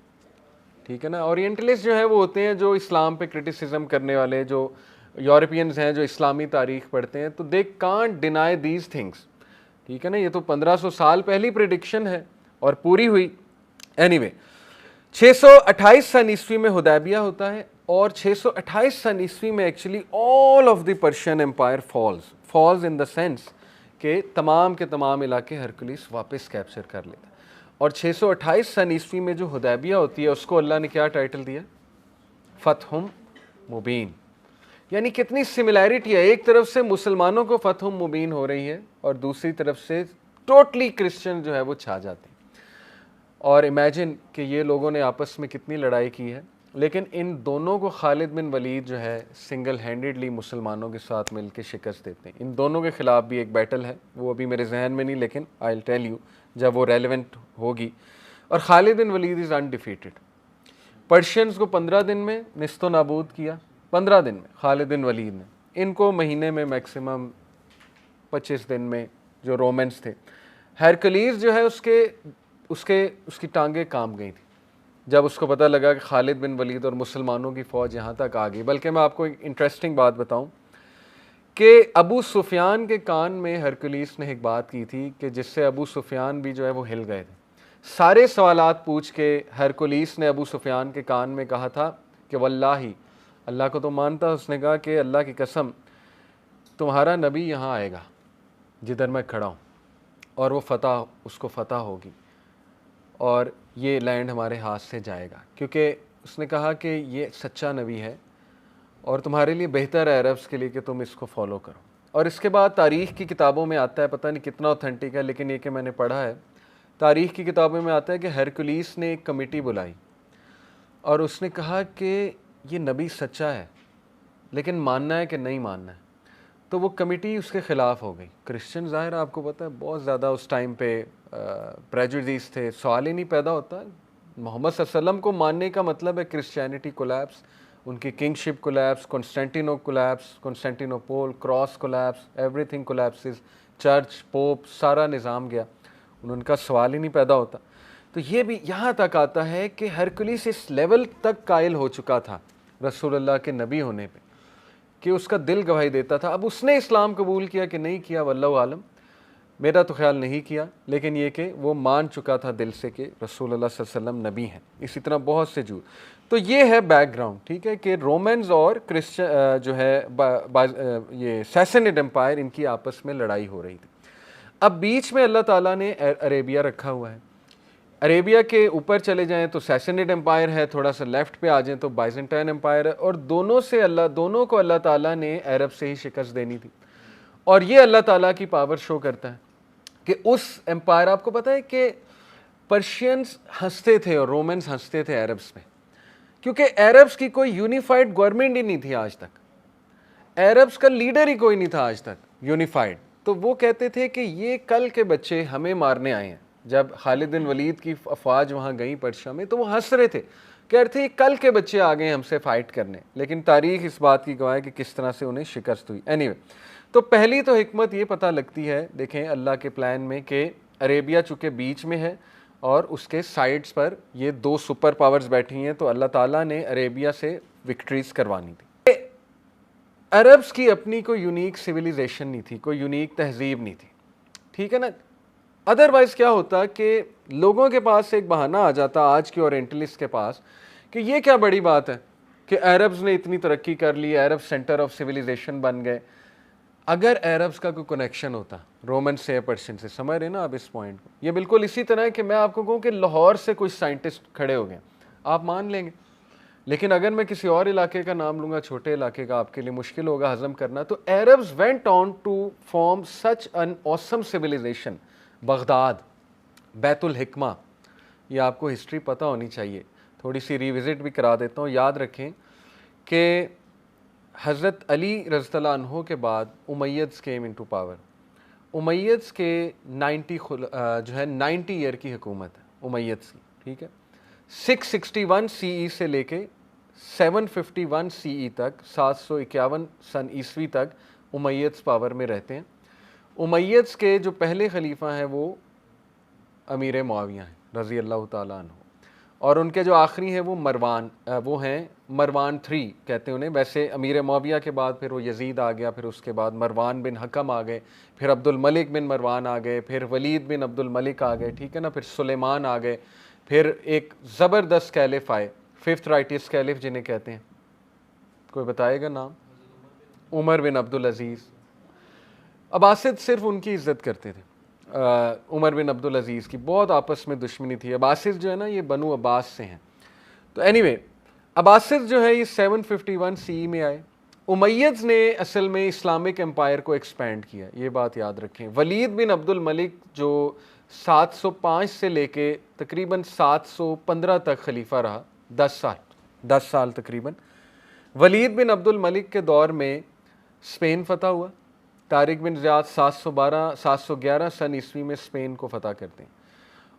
ٹھیک ہے نا. اورینٹلسٹ جو ہیں وہ ہوتے ہیں جو اسلام پہ کرٹیسزم کرنے والے، جو یورپینز ہیں جو اسلامی تاریخ پڑھتے ہیں، تو they can't deny these things, ٹھیک ہے نا. یہ تو 1500 سال پہلی پریڈکشن ہے اور پوری ہوئی. اینی وے 628 سن عیسوی میں حدیبیہ ہوتا ہے، اور 628 سن عیسوی میں actually all of the Persian empire falls in the sense کہ تمام کے تمام علاقے ہرکولیس واپس کیپچر کر لیتا ہے. اور 628 سن عیسوی میں جو حدیبیہ ہوتی ہے اس کو اللہ نے کیا ٹائٹل دیا؟ فتح مبین. یعنی کتنی سملیرٹی ہے، ایک طرف سے مسلمانوں کو فتح مبین ہو رہی ہے اور دوسری طرف سے ٹوٹلی کرسچن جو ہے وہ چھا جاتے ہیں. اور امیجن کہ یہ لوگوں نے آپس میں کتنی لڑائی کی ہے، لیکن ان دونوں کو خالد بن ولید جو ہے سنگل ہینڈڈلی مسلمانوں کے ساتھ مل کے شکست دیتے ہیں. ان دونوں کے خلاف بھی ایک بیٹل ہے، وہ ابھی میرے ذہن میں نہیں، لیکن آئی ول ٹیل یو جب وہ ریلیونٹ ہوگی. اور خالد بن ولید از انڈیفیٹڈ. پرشینز کو 15 دن میں نیست و نابود کیا، 15 دن میں خالد بن ولید نے. ان کو مہینے میں میکسیمم 25 دن میں جو رومنس تھے. ہرکلیز جو ہے اس کی ٹانگیں کام گئی تھی جب اس کو پتہ لگا کہ خالد بن ولید اور مسلمانوں کی فوج یہاں تک آ گئی. بلکہ میں آپ کو ایک انٹرسٹنگ بات بتاؤں کہ ابو سفیان کے کان میں ہرکلیس نے ایک بات کی تھی کہ جس سے ابو سفیان بھی جو ہے وہ ہل گئے تھے. سارے سوالات پوچھ کے ہرکلیس نے ابو سفیان کے کان میں کہا تھا کہ واللہ، اللہ کو تو مانتا، اس نے کہا کہ اللہ کی قسم تمہارا نبی یہاں آئے گا جدھر میں کھڑا ہوں، اور وہ اس کو فتح ہوگی. اور یہ لینڈ ہمارے ہاتھ سے جائے گا، کیونکہ اس نے کہا کہ یہ سچا نبی ہے اور تمہارے لیے بہتر ہے عربس کے لیے کہ تم اس کو فالو کرو۔ اور اس کے بعد تاریخ کی کتابوں میں آتا ہے، پتہ نہیں کتنا اوتھینٹک ہے لیکن یہ کہ میں نے پڑھا ہے، تاریخ کی کتابوں میں آتا ہے کہ ہرکلیس نے ایک کمیٹی بلائی اور اس نے کہا کہ یہ نبی سچا ہے لیکن ماننا ہے کہ نہیں ماننا ہے، تو وہ کمیٹی اس کے خلاف ہو گئی۔ کرسچن ظاہر آپ کو پتہ ہے بہت زیادہ اس ٹائم پہ پریجوڈیس تھے، سوال ہی نہیں پیدا ہوتا۔ محمد صلی اللہ علیہ وسلم کو ماننے کا مطلب ہے کرسچینٹی کولیپس، ان کی kingship collapse, Constantinople cross collapse, everything collapses, church pope سارا نظام گیا، ان کا سوال ہی نہیں پیدا ہوتا۔ تو یہ بھی یہاں تک آتا ہے کہ ہرکلیس اس لیول تک قائل ہو چکا تھا رسول اللہ کے نبی ہونے پہ کہ اس کا دل گواہی دیتا تھا۔ اب اس نے اسلام قبول کیا کہ نہیں کیا واللہ عالم، میرا تو خیال نہیں کیا، لیکن یہ کہ وہ مان چکا تھا دل سے کہ رسول اللہ صلی اللہ علیہ وسلم نبی ہیں۔ اسی طرح بہت سے تو یہ ہے بیک گراؤنڈ، ٹھیک ہے، کہ رومنز اور جو ہے یہ سیسنڈ امپائر، ان کی آپس میں لڑائی ہو رہی تھی۔ اب بیچ میں اللہ تعالیٰ نے عربیہ رکھا ہوا ہے۔ عربیہ کے اوپر چلے جائیں تو سیسنڈ امپائر ہے، تھوڑا سا لیفٹ پہ آ جائیں تو بائزنٹائن امپائر ہے، اور دونوں کو اللہ تعالیٰ نے عرب سے ہی شکست دینی تھی۔ اور یہ اللہ تعالیٰ کی پاور شو کرتا ہے کہ اس امپائر، آپ کو پتہ ہے کہ پرشینز ہنستے تھے اور رومنز ہنستے تھے عربس پہ، کیونکہ عربس کی کوئی یونیفائڈ گورنمنٹ ہی نہیں تھی آج تک، عربس کا لیڈر ہی کوئی نہیں تھا آج تک یونیفائڈ۔ تو وہ کہتے تھے کہ یہ کل کے بچے ہمیں مارنے آئے ہیں۔ جب خالد بن ولید کی افواج وہاں گئیں پرشیا میں تو وہ ہنس رہے تھے، کہہ رہے تھے یہ کل کے بچے آ گئے ہم سے فائٹ کرنے، لیکن تاریخ اس بات کی گواہ ہے کہ کس طرح سے انہیں شکست ہوئی۔ اینی وے، تو پہلی تو حکمت یہ پتہ لگتی ہے، دیکھیں اللہ کے پلان میں، کہ عربیہ چونکہ بیچ میں ہے اور اس کے سائڈز پر یہ دو سپر پاورز بیٹھی ہیں، تو اللہ تعالیٰ نے عربیہ سے وکٹریز کروانی تھی۔ عربس کی اپنی کوئی یونیک سویلائزیشن نہیں تھی، کوئی یونیک تہذیب نہیں تھی، ٹھیک ہے نا۔ ادروائز کیا ہوتا کہ لوگوں کے پاس ایک بہانہ آ جاتا آج کے اورینٹلسٹ کے پاس کہ یہ کیا بڑی بات ہے کہ عربز نے اتنی ترقی کر لی، عرب سینٹر آف سویلائزیشن بن گئے۔ اگر عربز کا کوئی کنیکشن ہوتا رومن سے یا پرشین سے، سمجھ رہے نا آپ اس پوائنٹ کو، یہ بالکل اسی طرح ہے کہ میں آپ کو کہوں کہ لاہور سے کوئی سائنٹسٹ کھڑے ہو گئے، آپ مان لیں گے، لیکن اگر میں کسی اور علاقے کا نام لوں گا، چھوٹے علاقے کا، آپ کے لیے مشکل ہوگا ہضم کرنا۔ تو Arabs went on to form such an awesome civilization، Baghdad, بیت الحکمہ، یہ آپ کو ہسٹری پتہ ہونی چاہیے، تھوڑی سی ریوزٹ بھی کرا دیتا ہوں۔ یاد رکھیں کہ حضرت علی رضی اللہ عنہ کے بعد امیدز came into power۔ امیدز کے 90 ایئر کی حکومت ہے امیدز کی، ٹھیک ہے، 661 سی ای سے لے کے 751 سی ای تک، 751 سن عیسوی تک امیدز پاور میں رہتے ہیں۔ امیدز کے جو پہلے خلیفہ ہیں وہ امیر معاویہ ہیں رضی اللہ تعالیٰ عنہ، اور ان کے جو آخری ہیں وہ وہ ہیں مروان 3 کہتے ہیں انہیں۔ ویسے امیر معاویہ کے بعد پھر وہ یزید آ گیا، پھر اس کے بعد مروان بن حکم آ گئے، پھر عبد الملک بن مروان آ گئے، پھر ولید بن عبد الملک آ گئے، ٹھیک ہے نا، پھر سلیمان آ گئے، پھر ایک زبردست کیلف آئے، 5th رائٹس کیلف جنہیں کہتے ہیں، کوئی بتائے گا نام؟ عمر بن عبد العزیز۔ عباسد صرف ان کی عزت کرتے تھے، عمر بن عبد العزیز کی بہت آپس میں دشمنی تھی۔ عباسد جو ہے نا یہ بنو عباس سے ہیں۔ تو اینی وے، عباسد جو ہے یہ 751 سی ای میں آئے۔ امیدز نے اصل میں اسلامک امپائر کو ایکسپینڈ کیا، یہ بات یاد رکھیں۔ ولید بن عبد الملک جو 705 سے لے کے تقریباً 715 تک خلیفہ رہا، 10 سال تقریباً۔ ولید بن عبد الملک کے دور میں اسپین فتح ہوا، طارق بن زیاد 711 سن عیسوی میں اسپین کو فتح کرتے ہیں،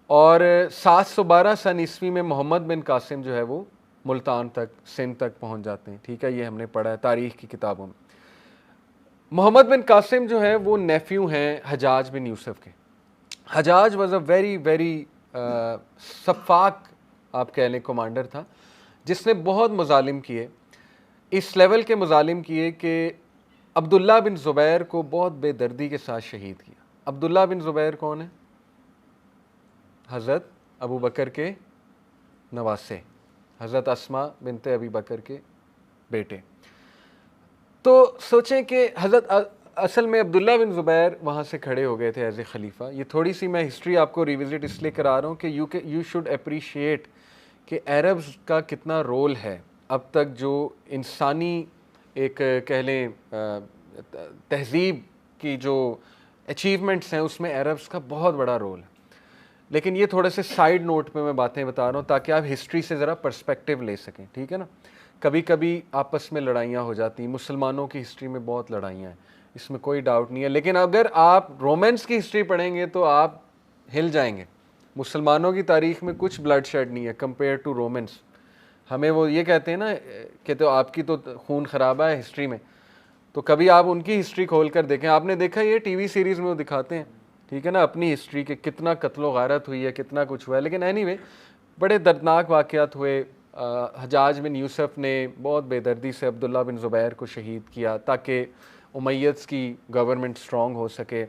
اور 712 سن عیسوی میں محمد بن قاسم جو ہے وہ ملتان تک، سندھ تک پہنچ جاتے ہیں، ٹھیک ہے، یہ ہم نے پڑھا ہے تاریخ کی کتابوں میں۔ محمد بن قاسم جو ہے وہ نیفیو ہیں حجاج بن یوسف کے۔ حجاج واز اے ویری سفاک آپ کہہ لیں کمانڈر تھا، جس نے بہت مظالم کیے، اس لیول کے مظالم کیے کہ عبداللہ بن زبیر کو بہت بے دردی کے ساتھ شہید کیا۔ عبداللہ بن زبیر کون ہے؟ حضرت ابو بکر کے نواسے، حضرت اسماء بنت ابی بکر کے بیٹے۔ تو سوچیں کہ حضرت اصل میں عبداللہ بن زبیر وہاں سے کھڑے ہو گئے تھے ایز اے خلیفہ. یہ تھوڑی سی میں ہسٹری آپ کو ریوزٹ اس لیے کرا رہا ہوں کہ یو شوڈ اپریشیٹ کہ عربز کا کتنا رول ہے اب تک جو انسانی ایک کہہ لیں تہذیب کی جو اچیومنٹس ہیں اس میں عربز کا بہت بڑا رول ہے. لیکن یہ تھوڑے سے سائیڈ نوٹ پہ میں باتیں بتا رہا ہوں تاکہ آپ ہسٹری سے ذرا پرسپیکٹیو لے سکیں, ٹھیک ہے نا. کبھی کبھی آپس میں لڑائیاں ہو جاتی ہیں, مسلمانوں کی ہسٹری میں بہت لڑائیاں ہیں, اس میں کوئی ڈاؤٹ نہیں ہے. لیکن اگر آپ رومنس کی ہسٹری پڑھیں گے تو آپ ہل جائیں گے. مسلمانوں کی تاریخ میں کچھ بلڈ شیڈ نہیں ہے کمپیئر ٹو رومنس. ہمیں وہ یہ کہتے ہیں نا کہ تو آپ کی تو خون خرابہ ہے ہسٹری میں, تو کبھی آپ ان کی ہسٹری کھول کر دیکھیں. آپ نے دیکھا یہ ٹی وی سیریز میں وہ دکھاتے ہیں, ٹھیک ہے نا, اپنی ہسٹری کے کتنا قتل و غارت ہوئی ہے, کتنا کچھ ہوا ہے. لیکن اینی وے بڑے دردناک واقعات ہوئے. حجاج بن یوسف نے بہت بے دردی سے عبداللہ بن زبیر کو شہید کیا تاکہ امیدز کی گورنمنٹ سٹرونگ ہو سکے.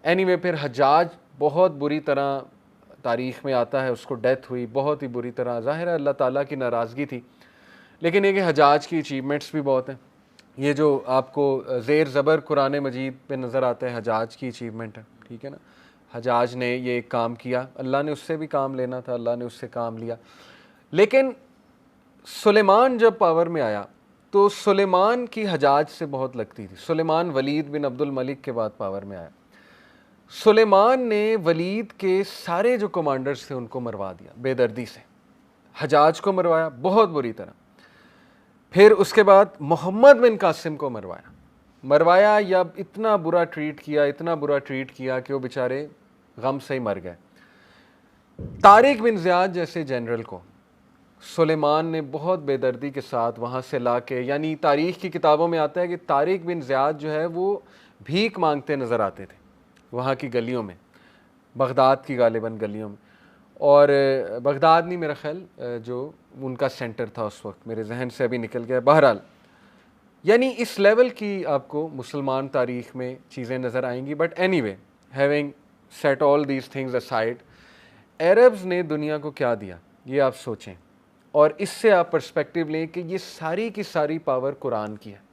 اینی وے پھر حجاج بہت بری طرح تاریخ میں آتا ہے, اس کو ڈیتھ ہوئی بہت ہی بری طرح. ظاہر ہے اللہ تعالیٰ کی ناراضگی تھی, لیکن یہ کہ حجاج کی اچیومنٹس بھی بہت ہیں. یہ جو آپ کو زیر زبر قرآن مجید پہ نظر آتا ہے حجاج کی اچیومنٹ ہے, ٹھیک ہے نا. حجاج نے یہ ایک کام کیا, اللہ نے اس سے بھی کام لینا تھا, اللہ نے اس سے کام لیا. لیکن سلیمان جب پاور میں آیا تو سلیمان کی حجاج سے بہت لگتی تھی. سلیمان ولید بن عبد الملک کے بعد پاور میں آیا. سلیمان نے ولید کے سارے جو کمانڈرز تھے ان کو مروا دیا بے دردی سے. حجاج کو مروایا بہت بری طرح. پھر اس کے بعد محمد بن قاسم کو مروایا یا اتنا برا ٹریٹ کیا کہ وہ بیچارے غم سے ہی مر گئے. طارق بن زیاد جیسے جنرل کو سلیمان نے بہت بے دردی کے ساتھ وہاں سے لا کے, یعنی تاریخ کی کتابوں میں آتا ہے کہ طارق بن زیاد جو ہے وہ بھیک مانگتے نظر آتے تھے وہاں کی گلیوں میں, بغداد کی غالباً گلیوں میں. اور بغداد نہیں میرا خیال جو ان کا سینٹر تھا اس وقت, میرے ذہن سے ابھی نکل گیا. بہرحال یعنی اس لیول کی آپ کو مسلمان تاریخ میں چیزیں نظر آئیں گی. But anyway having set all these things aside, Arabs نے دنیا کو کیا دیا یہ آپ سوچیں, اور اس سے آپ پرسپیکٹیو لیں کہ یہ ساری کی ساری پاور قرآن کی ہے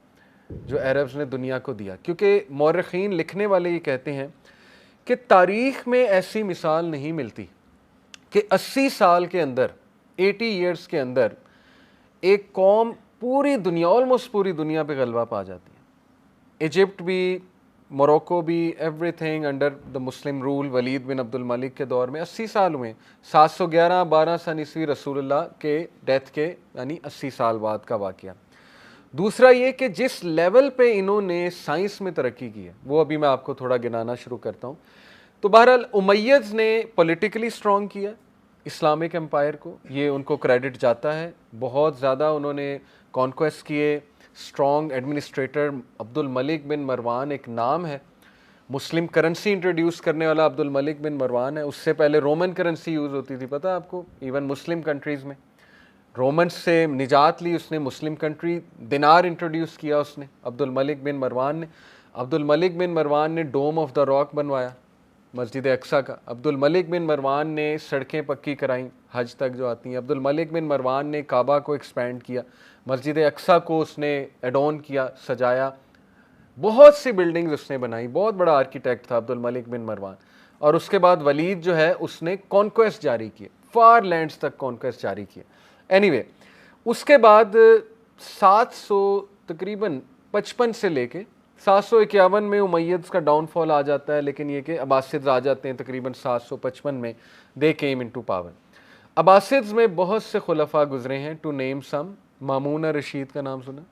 جو عربز نے دنیا کو دیا. کیونکہ مورخین لکھنے والے یہ کہتے ہیں کہ تاریخ میں ایسی مثال نہیں ملتی کہ 80 سال کے اندر 80 ایئرس کے اندر ایک قوم پوری دنیا آلموسٹ پوری دنیا پہ غلبہ پا جاتی ہے. ایجپٹ بھی, موروکو بھی, everything under the Muslim rule. Walid bin Abdul کے دور میں 80 سال ہوئے, 711 سن عیسوی رسول اللہ کے ڈیتھ کے, یعنی 80 سال بعد کا واقعہ. دوسرا یہ کہ جس لیول پہ انہوں نے سائنس میں ترقی کی ہے وہ ابھی میں آپ کو تھوڑا گنانا شروع کرتا ہوں. تو بہرحال امیدز نے پولیٹیکلی سٹرونگ کیا اسلامک امپائر کو, یہ ان کو کریڈٹ جاتا ہے. بہت زیادہ انہوں نے کانکویسٹ کیے. سٹرونگ ایڈمنسٹریٹر عبد الملک بن مروان ایک نام ہے. مسلم کرنسی انٹروڈیوس کرنے والا عبد الملک بن مروان ہے. اس سے پہلے رومن کرنسی یوز ہوتی تھی, پتہ آپ کو, ایون مسلم کنٹریز میں. رومنس سے نجات لی اس نے, مسلم کنٹری دینار انٹروڈیوس کیا اس نے, عبد الملک بن مروان نے. عبد الملک بن مروان نے ڈوم آف دا راک بنوایا مسجد اقصیٰ کا. عبد الملک بن مروان نے سڑکیں پکی کرائیں حج تک جو آتی ہیں. عبد الملک بن مروان نے کعبہ کو ایکسپینڈ کیا, مسجد اقصیٰ کو اس نے ایڈون کیا, سجایا. بہت سی بلڈنگز اس نے بنائی, بہت بڑا آرکیٹیکٹ تھا عبد الملک بن مروان. اور اس کے بعد ولید جو ہے اس نے کانکویسٹ جاری کیے, فار لینڈز تک کانکویسٹ جاری کیے. اینی وے اس کے بعد 700 تقریباً 55 سے لے کے 751 میں امیدز کا ڈاؤن فال آ جاتا ہے. لیکن یہ کہ عباسدز آ جاتے ہیں تقریباً 755 میں, دے کیم انٹو پاور. عباسدز میں بہت سے خلفاء گزرے ہیں, ٹو نیم سم. مامون الرشید کا نام سنا,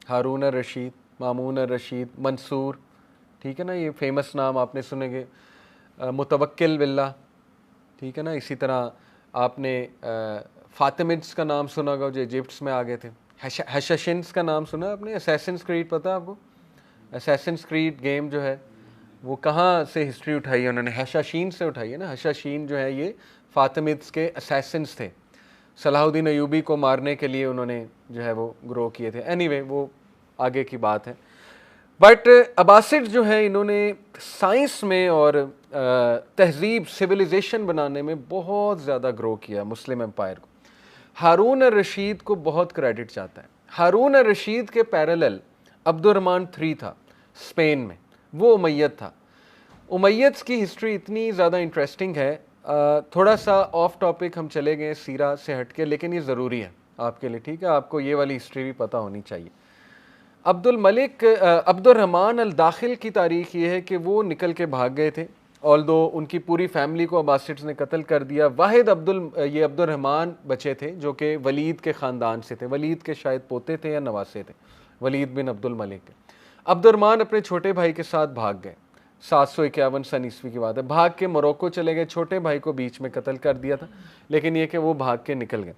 ہارون الرشید, مامون الرشید, منصور, ٹھیک ہے نا, یہ فیمس نام آپ نے سنے گے. متوکل باللہ, ٹھیک ہے نا. اسی طرح آپ نے فاطمدز کا نام سنا ہوگا جو ایجپٹس میں آ گئے تھے. ہششنز کا نام سنا آپ نے, اسیسنز کریڈ پتہ آپ کو. اسیسنز کریڈ گیم جو ہے وہ کہاں سے ہسٹری اٹھائی ہے انہوں نے, ہشاشین سے اٹھائی ہے نا. ہشاشین جو ہے یہ فاطمدز کے اسیسنز تھے, صلاح الدین ایوبی کو مارنے کے لیے انہوں نے جو ہے وہ گرو کیے تھے. اینی وے وہ آگے کی بات ہے. بٹ عباسڈ جو ہے انہوں نے سائنس میں اور تہذیب سویلائزیشن بنانے میں بہت زیادہ گرو کیا مسلم امپائر کو. ہارون الرشید کو بہت کریڈٹ جاتا ہے. ہارون الرشید کے پیرالل عبد الرحمن 3 تھا. اسپین میں، وہ امید تھا. امیدس کی ہسٹری اتنی زیادہ انٹرسٹنگ ہے. تھوڑا سا آف ٹاپک ہم چلے گئے سیرہ سے ہٹ کے، لیکن یہ ضروری ہے آپ کے لیے، ٹھیک ہے؟ آپ کو یہ والی ہسٹری بھی پتہ ہونی چاہیے. عبد الرحمن الداخل کی تاریخ یہ ہے کہ وہ نکل کے بھاگ گئے تھے، آلدو ان کی پوری فیملی کو عباسڈز نے قتل کر دیا. واحد یہ عبد الرحمن بچے تھے جو کہ ولید کے خاندان سے تھے، ولید کے شاید پوتے تھے یا نواسے تھے، ولید بن عبد الملک کے. عبد الرحمن اپنے چھوٹے بھائی کے ساتھ بھاگ گئے، 751 سن عیسوی کی بات ہے. بھاگ کے موروکو چلے گئے، چھوٹے بھائی کو بیچ میں قتل کر دیا تھا، لیکن یہ کہ وہ بھاگ کے نکل گئے.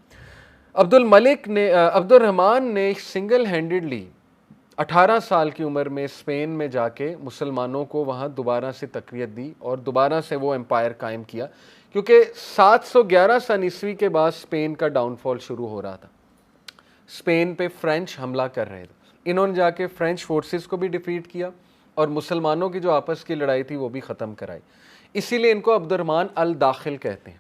عبد الرحمن نے سنگل ہینڈڈلی 18 سال کی عمر میں اسپین میں جا کے مسلمانوں کو وہاں دوبارہ سے تقویت دی اور دوبارہ سے وہ امپائر قائم کیا، کیونکہ 711 سن عیسوی کے بعد اسپین کا ڈاؤن فال شروع ہو رہا تھا. اسپین پہ فرینچ حملہ کر رہے تھے، انہوں نے جا کے فرینچ فورسز کو بھی ڈیفیٹ کیا اور مسلمانوں کی جو آپس کی لڑائی تھی وہ بھی ختم کرائی. اسی لیے ان کو عبد الرحمن الداخل کہتے ہیں،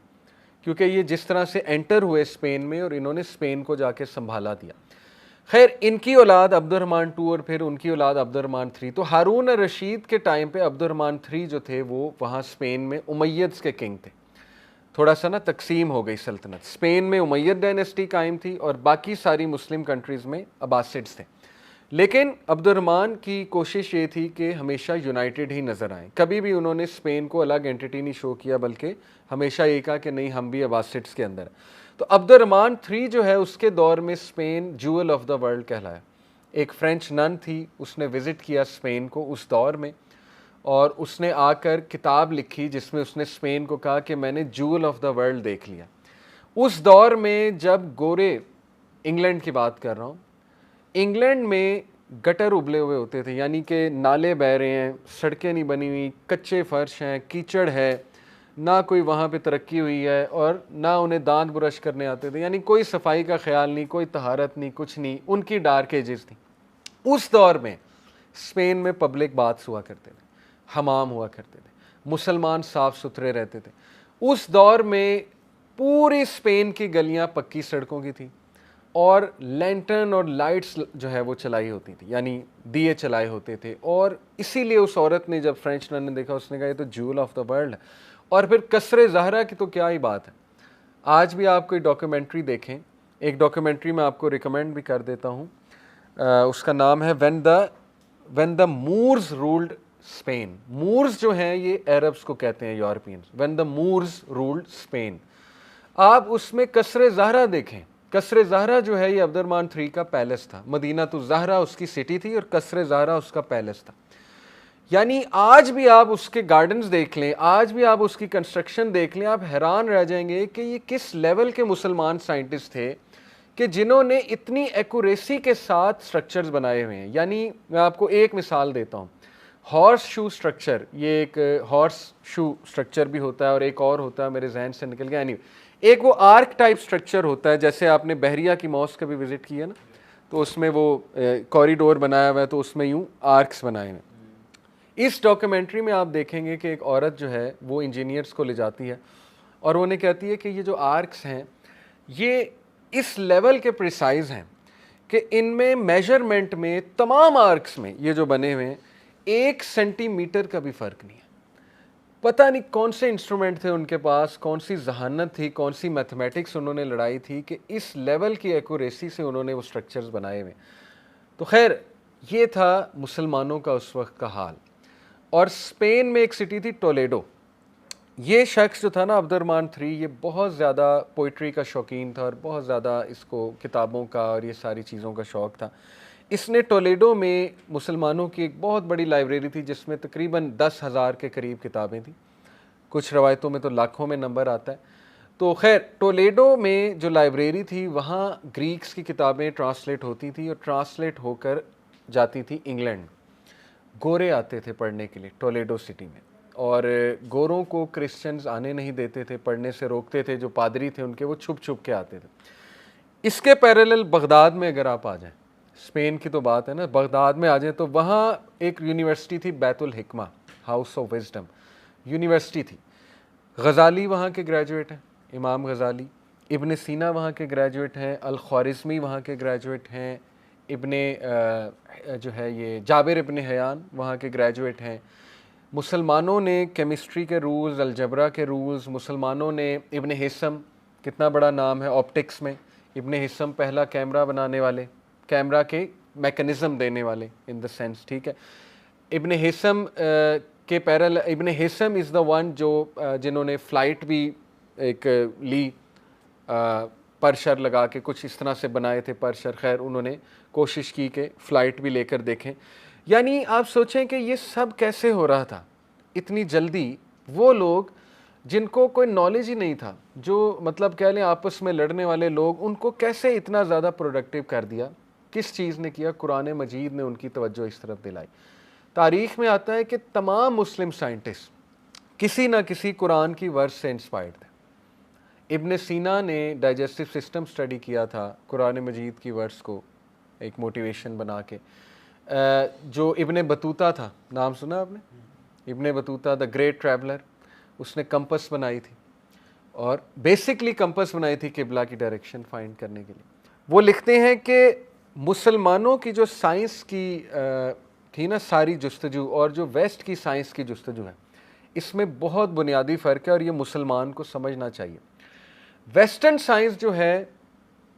کیونکہ یہ جس طرح سے انٹر ہوئے اسپین میں اور انہوں نے اسپین کو جا کے سنبھالا دیا. خیر، ان کی اولاد عبد الرحمن 2 اور پھر ان کی اولاد عبد الرحمن 3. تو ہارون الرشید کے ٹائم پہ عبد الرحمن 3 جو تھے وہ وہاں اسپین میں امیدز کے کنگ تھے. تھوڑا سا نا تقسیم ہو گئی سلطنت، اسپین میں امید ڈائنیسٹی قائم تھی اور باقی ساری مسلم کنٹریز میں عباسڈز تھے. لیکن عبد الرحمن کی کوشش یہ تھی کہ ہمیشہ یونائٹڈ ہی نظر آئیں، کبھی بھی انہوں نے اسپین کو الگ اینٹی نہیں شو کیا، بلکہ ہمیشہ یہ کہا کہ نہیں، ہم بھی عباسڈز کے اندر. تو عبد الرحمن 3 جو ہے اس کے دور میں اسپین جول آف دا ورلڈ کہلایا. ایک فرینچ نن تھی، اس نے وزٹ کیا اسپین کو اس دور میں، اور اس نے آ کر کتاب لکھی جس میں اس نے اسپین کو کہا کہ میں نے جول آف دا ورلڈ دیکھ لیا. اس دور میں جب گورے، انگلینڈ کی بات کر رہا ہوں، انگلینڈ میں گٹر ابلے ہوئے ہوتے تھے، یعنی کہ نالے بہہ رہے ہیں، سڑکیں نہیں بنی ہوئی، کچے فرش ہیں، کیچڑ ہے، نہ کوئی وہاں پہ ترقی ہوئی ہے اور نہ انہیں دانت برش کرنے آتے تھے، یعنی کوئی صفائی کا خیال نہیں، کوئی طہارت نہیں، کچھ نہیں. ان کی ڈارک ایجز تھیں. اس دور میں اسپین میں پبلک باتس ہوا کرتے تھے، حمام ہوا کرتے تھے، مسلمان صاف ستھرے رہتے تھے. اس دور میں پوری اسپین کی گلیاں پکی سڑکوں کی تھیں اور لینٹرن اور لائٹس جو ہے وہ چلائی ہوتی تھی، یعنی دیے چلائے ہوتے تھے. اور اسی لیے اس عورت نے، جب فرینچ نن نے دیکھا، اس نے کہا یہ تو جول آف دا ورلڈ ہے. اور پھر قصر زہرا کی تو کیا ہی بات ہے. آج بھی آپ کوئی ڈاکیومنٹری دیکھیں، ایک ڈاکیومنٹری میں آپ کو ریکمینڈ بھی کر دیتا ہوں، اس کا نام ہے when the Moors ruled Spain. Moors جو ہیں یہ عربس کو کہتے ہیں، Europeans. When the Moors ruled Spain. آپ اس میں قصر زہرا دیکھیں. قصر زہرا جو ہے یہ عبد الرحمن 3 کا پیلس تھا. مدینہ تو زہرا اس کی سٹی تھی اور قصر زہرا اس کا پیلس تھا. یعنی آج بھی آپ اس کے گارڈنز دیکھ لیں، آج بھی آپ اس کی کنسٹرکشن دیکھ لیں، آپ حیران رہ جائیں گے کہ یہ کس لیول کے مسلمان سائنٹسٹ تھے کہ جنہوں نے اتنی ایکوریسی کے ساتھ سٹرکچرز بنائے ہوئے ہیں. یعنی میں آپ کو ایک مثال دیتا ہوں، ہارس شو سٹرکچر. یہ ایک ہارس شو سٹرکچر بھی ہوتا ہے اور ایک اور ہوتا ہے، میرے ذہن سے نکل گیا. ایک وہ آرک ٹائپ سٹرکچر ہوتا ہے، جیسے آپ نے بحریہ کی ماسک کبھی وزٹ کیا نا، تو اس میں وہ کوریڈور بنایا ہوا ہے، تو اس میں یوں آرکس بنائے ہوئے. اس ڈاکیومنٹری میں آپ دیکھیں گے کہ ایک عورت جو ہے وہ انجینئرس کو لے جاتی ہے اور وہ انہیں کہتی ہے کہ یہ جو آرکس ہیں یہ اس لیول کے پریسائز ہیں کہ ان میں میجرمنٹ میں تمام آرکس میں یہ جو بنے ہوئے ہیں 1 سینٹی میٹر کا بھی فرق نہیں ہے. پتہ نہیں کون سے انسٹرومنٹ تھے ان کے پاس، کون سی ذہانت تھی، کون سی میتھمیٹکس انہوں نے لڑائی تھی کہ اس لیول کی ایکوریسی سے انہوں نے وہ سٹرکچرز بنائے ہوئے. تو خیر، یہ تھا مسلمانوں کا اس وقت کا حال. اور اسپین میں ایک سٹی تھی ٹولیڈو. یہ شخص جو تھا نا عبد الرحمن 3، یہ بہت زیادہ پوئٹری کا شوقین تھا اور بہت زیادہ اس کو کتابوں کا اور یہ ساری چیزوں کا شوق تھا. اس نے ٹولیڈو میں مسلمانوں کی ایک بہت بڑی لائبریری تھی جس میں تقریباً 10,000 کے قریب کتابیں تھیں، کچھ روایتوں میں تو لاکھوں میں نمبر آتا ہے. تو خیر، ٹولیڈو میں جو لائبریری تھی وہاں گریکس کی کتابیں ٹرانسلیٹ ہوتی تھی اور ٹرانسلیٹ ہو کر جاتی تھی انگلینڈ. گورے آتے تھے پڑھنے کے لیے ٹولیڈو سٹی میں، اور گوروں کو کرسچنز آنے نہیں دیتے تھے، پڑھنے سے روکتے تھے. جو پادری تھے ان کے، وہ چھپ چھپ کے آتے تھے. اس کے پیرالل بغداد میں اگر آپ آ جائیں، اسپین کی تو بات ہے نا، بغداد میں آ جائیں تو وہاں ایک یونیورسٹی تھی، بیت الحکمہ، ہاؤس آف وزڈم یونیورسٹی تھی. غزالی وہاں کے گریجویٹ ہیں، امام غزالی. ابن سینا وہاں کے گریجویٹ ہیں، الخوارزمی وہاں کے گریجویٹ ہیں، ابن جو ہے یہ جابر ابن حیان وہاں کے گریجویٹ ہیں. مسلمانوں نے کیمسٹری کے رولز، الجبرا کے رولز، مسلمانوں نے ابن حسم کتنا بڑا نام ہے آپٹکس میں، ابن حسم پہلا کیمرہ بنانے والے، کیمرہ کے میکنزم دینے والے ان دا سینس، ٹھیک ہے. ابن حسم کے ابن حسم از دا ون جو جنہوں نے فلائٹ بھی ایک لی پرشر لگا کے کچھ اس طرح سے بنائے تھے پرشر، خیر انہوں نے کوشش کی کہ فلائٹ بھی لے کر دیکھیں. یعنی آپ سوچیں کہ یہ سب کیسے ہو رہا تھا اتنی جلدی. وہ لوگ جن کو کوئی نالج ہی نہیں تھا، جو مطلب کہہ لیں آپس میں لڑنے والے لوگ، ان کو کیسے اتنا زیادہ پروڈکٹیو کر دیا؟ کس چیز نے کیا؟ قرآن مجید نے ان کی توجہ اس طرف دلائی. تاریخ میں آتا ہے کہ تمام مسلم سائنٹسٹ کسی نہ کسی قرآن کی ورس سے انسپائرڈ تھے. ابن سینا نے ڈائجسٹو سسٹم سٹڈی کیا تھا قرآن مجید کی ورس کو ایک موٹیویشن بنا کے. جو ابن بطوطہ تھا، نام سنا آپ نے؟ ابن بطوطہ دا گریٹ ٹریولر، اس نے کمپس بنائی تھی، اور بیسکلی کمپس بنائی تھی قبلہ کی ڈائریکشن فائنڈ کرنے کے لیے. وہ لکھتے ہیں کہ مسلمانوں کی جو سائنس کی تھی نا ساری جستجو، اور جو ویسٹ کی سائنس کی جستجو ہے، اس میں بہت بنیادی فرق ہے، اور یہ مسلمان کو سمجھنا چاہیے. ویسٹرن سائنس جو ہے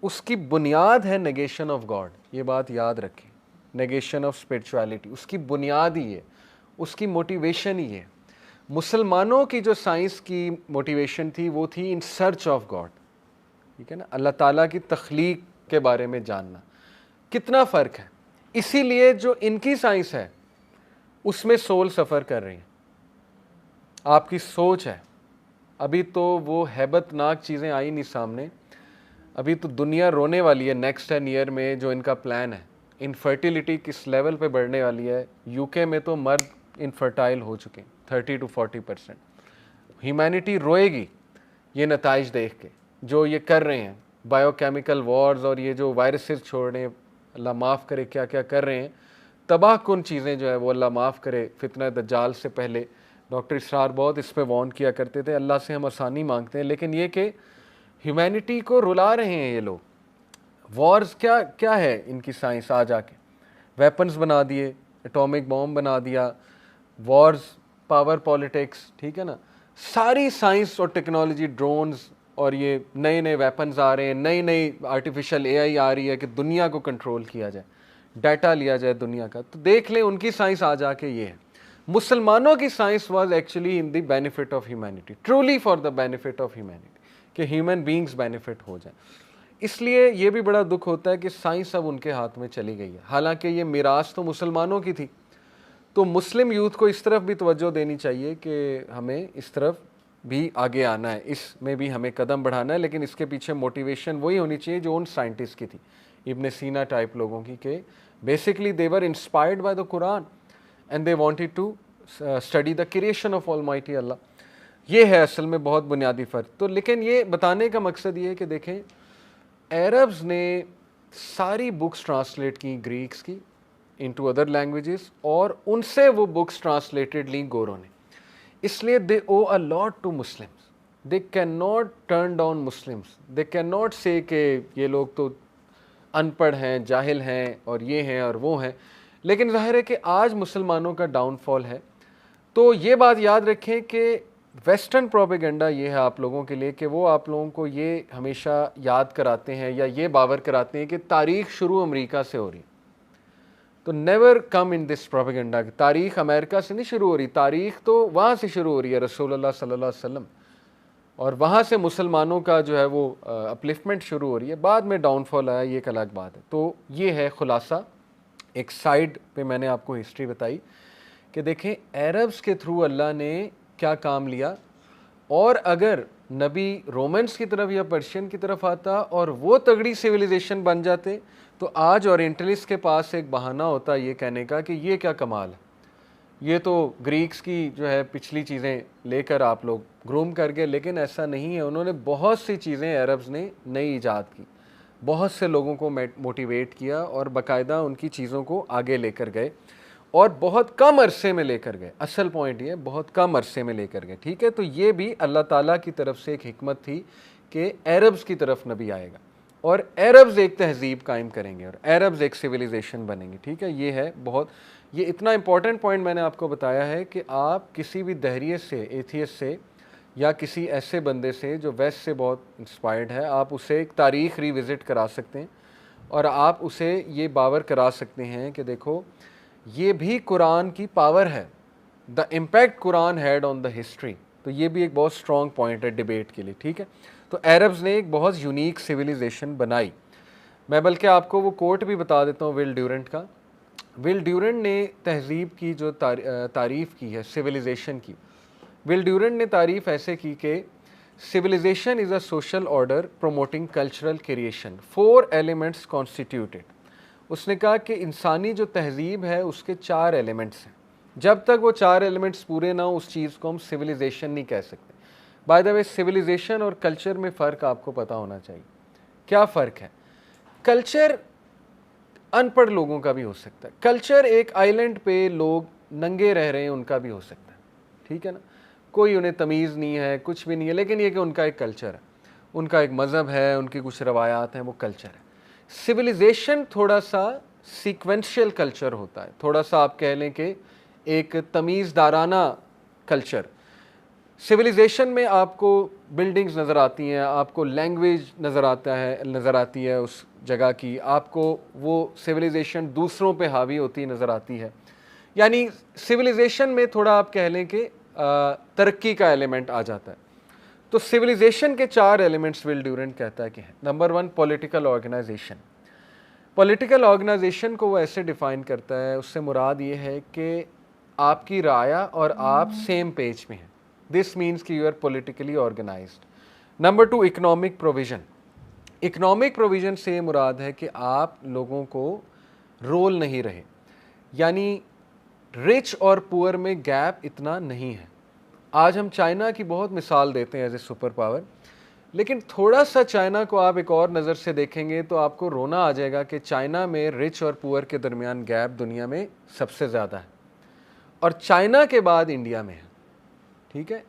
اس کی بنیاد ہے نیگیشن آف گاڈ، یہ بات یاد رکھیں، نیگیشن آف اسپرچویلٹی، اس کی بنیاد ہی ہے، اس کی موٹیویشن ہی ہے. مسلمانوں کی جو سائنس کی موٹیویشن تھی وہ تھی ان سرچ آف گاڈ، ٹھیک ہے نا، اللہ تعالیٰ کی تخلیق کے بارے میں جاننا. کتنا فرق ہے. اسی لیے جو ان کی سائنس ہے اس میں سول سفر کر رہی ہے، آپ کی سوچ ہے. ابھی تو وہ ہیبت ناک چیزیں آئی نہیں سامنے، ابھی تو دنیا رونے والی ہے نیکسٹ 10 ایئر میں. جو ان کا پلان ہے، انفرٹیلیٹی کس لیول پہ بڑھنے والی ہے. یو کے میں تو مرد انفرٹائل ہو چکے ہیں 30 to 40%. ہیومینٹی روئے گی یہ نتائج دیکھ کے جو یہ کر رہے ہیں، بایو کیمیکل وارز، اور یہ جو وائرسز چھوڑ رہے ہیں، اللہ معاف کرے کیا کیا کر رہے ہیں، تباہ کن چیزیں جو ہے وہ اللہ معاف کرے. فتنہ دجال سے پہلے ڈاکٹر اسرار بہت اس پہ وارن کیا کرتے تھے. اللہ سے ہم آسانی مانگتے ہیں، لیکن یہ کہ ہیومینٹی کو رلا رہے ہیں یہ لوگ. وارز کیا ہے ان کی سائنس؟ آ جا کے ویپنز بنا دیے، اٹامک بوم بنا دیا، وارز، پاور پالیٹکس، ٹھیک ہے نا. ساری سائنس اور ٹیکنالوجی، ڈرونز، اور یہ نئے نئے ویپنز آ رہے ہیں، نئی نئی آرٹیفیشل اے آئی آ رہی ہے کہ دنیا کو کنٹرول کیا جائے، ڈیٹا لیا جائے دنیا کا. تو دیکھ لیں ان کی سائنس آ جا کے یہ ہے. مسلمانوں کی science was actually in the benefit of humanity, truly for the benefit of humanity, کہ ہیومن بینگز بینیفٹ ہو جائیں. اس لیے یہ بھی بڑا دکھ ہوتا ہے کہ سائنس اب ان کے ہاتھ میں چلی گئی ہے، حالانکہ یہ میراث تو مسلمانوں کی تھی. تو مسلم یوتھ کو اس طرف بھی توجہ دینی چاہیے کہ ہمیں اس طرف بھی آگے آنا ہے، اس میں بھی ہمیں قدم بڑھانا ہے. لیکن اس کے پیچھے موٹیویشن وہی ہونی چاہیے جو ان سائنٹسٹ کی تھی، ابن سینا ٹائپ لوگوں کی، کہ basically they were inspired by the Quran and they wanted to study the creation of Almighty Allah. یہ ہے اصل میں بہت بنیادی فرق. تو لیکن یہ بتانے کا مقصد یہ ہے کہ دیکھیں عربز نے ساری بکس ٹرانسلیٹ کی گریکس کی انٹو ادر لینگویجز، اور ان سے وہ بکس ٹرانسلیٹڈ لیں گوروں نے. اس لیے they owe a lot to Muslims. They cannot turn down Muslims. They cannot say کہ یہ لوگ تو ان پڑھ ہیں، جاہل ہیں، اور یہ ہیں اور وہ ہیں. لیکن ظاہر ہے کہ آج مسلمانوں کا ڈاؤن فال ہے. تو یہ بات یاد رکھیں کہ ویسٹرن پروپیگنڈا یہ ہے آپ لوگوں کے لیے کہ وہ آپ لوگوں کو یہ ہمیشہ یاد کراتے ہیں یا یہ باور کراتے ہیں کہ تاریخ شروع امریکہ سے ہو رہی ہے. تو نیور کم ان دس پروپیگنڈا کہ تاریخ امریکہ سے نہیں شروع ہو رہی، تاریخ تو وہاں سے شروع ہو رہی ہے، رسول اللہ صلی اللہ علیہ وسلم، اور وہاں سے مسلمانوں کا جو ہے وہ اپلفمنٹ شروع ہو رہی ہے. بعد میں ڈاؤن فال آیا، یہ ایک الگ بات ہے. تو یہ ہے خلاصہ. ایک سائڈ پہ میں نے آپ کو ہسٹری بتائی کہ دیکھیں عربز کے تھرو اللہ نے کیا کام لیا، اور اگر نبی رومنس کی طرف یا پرشین کی طرف آتا اور وہ تگڑی سویلائزیشن بن جاتے تو آج اورینٹلسٹ کے پاس ایک بہانہ ہوتا یہ کہنے کا کہ یہ کیا کمال ہے، یہ تو گریکس کی جو ہے پچھلی چیزیں لے کر آپ لوگ گروم کر گئے. لیکن ایسا نہیں ہے. انہوں نے بہت سی چیزیں عربز نے نئی ایجاد کی، بہت سے لوگوں کو موٹیویٹ کیا، اور باقاعدہ ان کی چیزوں کو آگے لے کر گئے، اور بہت کم عرصے میں لے کر گئے. اصل پوائنٹ یہ ہے بہت کم عرصے میں لے کر گئے، ٹھیک ہے. تو یہ بھی اللہ تعالیٰ کی طرف سے ایک حکمت تھی کہ عربز کی طرف نبی آئے گا. اور عربز ایک تہذیب قائم کریں گے اور عربز ایک سویلائزیشن بنیں گے. ٹھیک ہے, یہ ہے بہت, یہ اتنا امپورٹنٹ پوائنٹ میں نے آپ کو بتایا ہے کہ آپ کسی بھی دہریے سے, ایتھیسٹ سے, یا کسی ایسے بندے سے جو ویسٹ سے بہت انسپائرڈ ہے, آپ اسے ایک تاریخ ری وزٹ کرا سکتے ہیں اور آپ اسے یہ باور کرا سکتے ہیں کہ دیکھو یہ بھی قرآن کی پاور ہے, the impact Quran had on the history. تو یہ بھی ایک بہت اسٹرانگ پوائنٹ ہے ڈیبیٹ کے لیے. ٹھیک ہے, تو عربز نے ایک بہت یونیک سویلائزیشن بنائی. میں بلکہ آپ کو وہ کوٹ بھی بتا دیتا ہوں ول ڈیورنٹ کا. ول ڈیورنٹ نے تہذیب کی جو تعریف کی ہے سویلائزیشن کی, ول ڈیورنٹ نے تعریف ایسے کی کہ civilization is a social order promoting cultural creation. 4 elements constituted. اس نے کہا کہ انسانی جو تہذیب ہے اس کے 4 ایلیمنٹس ہیں. جب تک وہ 4 ایلیمنٹس پورے نہ ہوں اس چیز کو ہم سویلائزیشن نہیں کہہ سکتے. بائی دا وے سویلائزیشن اور کلچر میں فرق آپ کو پتہ ہونا چاہیے. کیا فرق ہے؟ کلچر ان پڑھ لوگوں کا بھی ہو سکتا ہے. کلچر ایک آئیلینڈ پہ لوگ ننگے رہ رہے ہیں ان کا بھی ہو سکتا ہے. ٹھیک ہے نا, کوئی انہیں تمیز نہیں ہے, کچھ بھی نہیں ہے, لیکن یہ کہ ان کا ایک کلچر ہے, ان کا ایک مذہب ہے, ان کی کچھ روایات ہیں, وہ کلچر ہے. سویلائزیشن تھوڑا سا سیکوینشل کلچر ہوتا ہے, تھوڑا سا آپ کہہ لیں کہ ایک تمیز دارانہ کلچر. سویلائزیشن میں آپ کو بلڈنگز نظر آتی ہیں, آپ کو لینگویج نظر آتی ہے اس جگہ کی, آپ کو وہ سویلائزیشن دوسروں پہ حاوی ہوتی نظر آتی ہے. یعنی سویلائزیشن میں تھوڑا آپ کہہ لیں کہ ترقی کا ایلیمنٹ آ جاتا ہے. تو سویلائزیشن کے 4 ایلیمنٹس ول ڈیورنٹ کہتا ہے کہ ہیں. Number 1 political organisation. Political organisation کو وہ ایسے ڈیفائن کرتا ہے, اس سے مراد یہ ہے کہ آپ کی رعایا اور آپ سیم پیج میں ہیں. دس مینس کہ you are politically organised. Number 2 economic provision. Economic provision سے یہ مراد ہے کہ آپ لوگوں کو رول نہیں رہے, یعنی رچ اور پور میں گیپ اتنا نہیں ہے. آج ہم چائنا کی بہت مثال دیتے ہیں ایز اے سپر پاور, لیکن تھوڑا سا چائنا کو آپ ایک اور نظر سے دیکھیں گے تو آپ کو رونا آ جائے گا کہ چائنا میں رچ اور پور کے درمیان گیپ دنیا میں سب سے زیادہ ہے, اور چائنا کے بعد انڈیا میں ہے. ٹھیک ہے,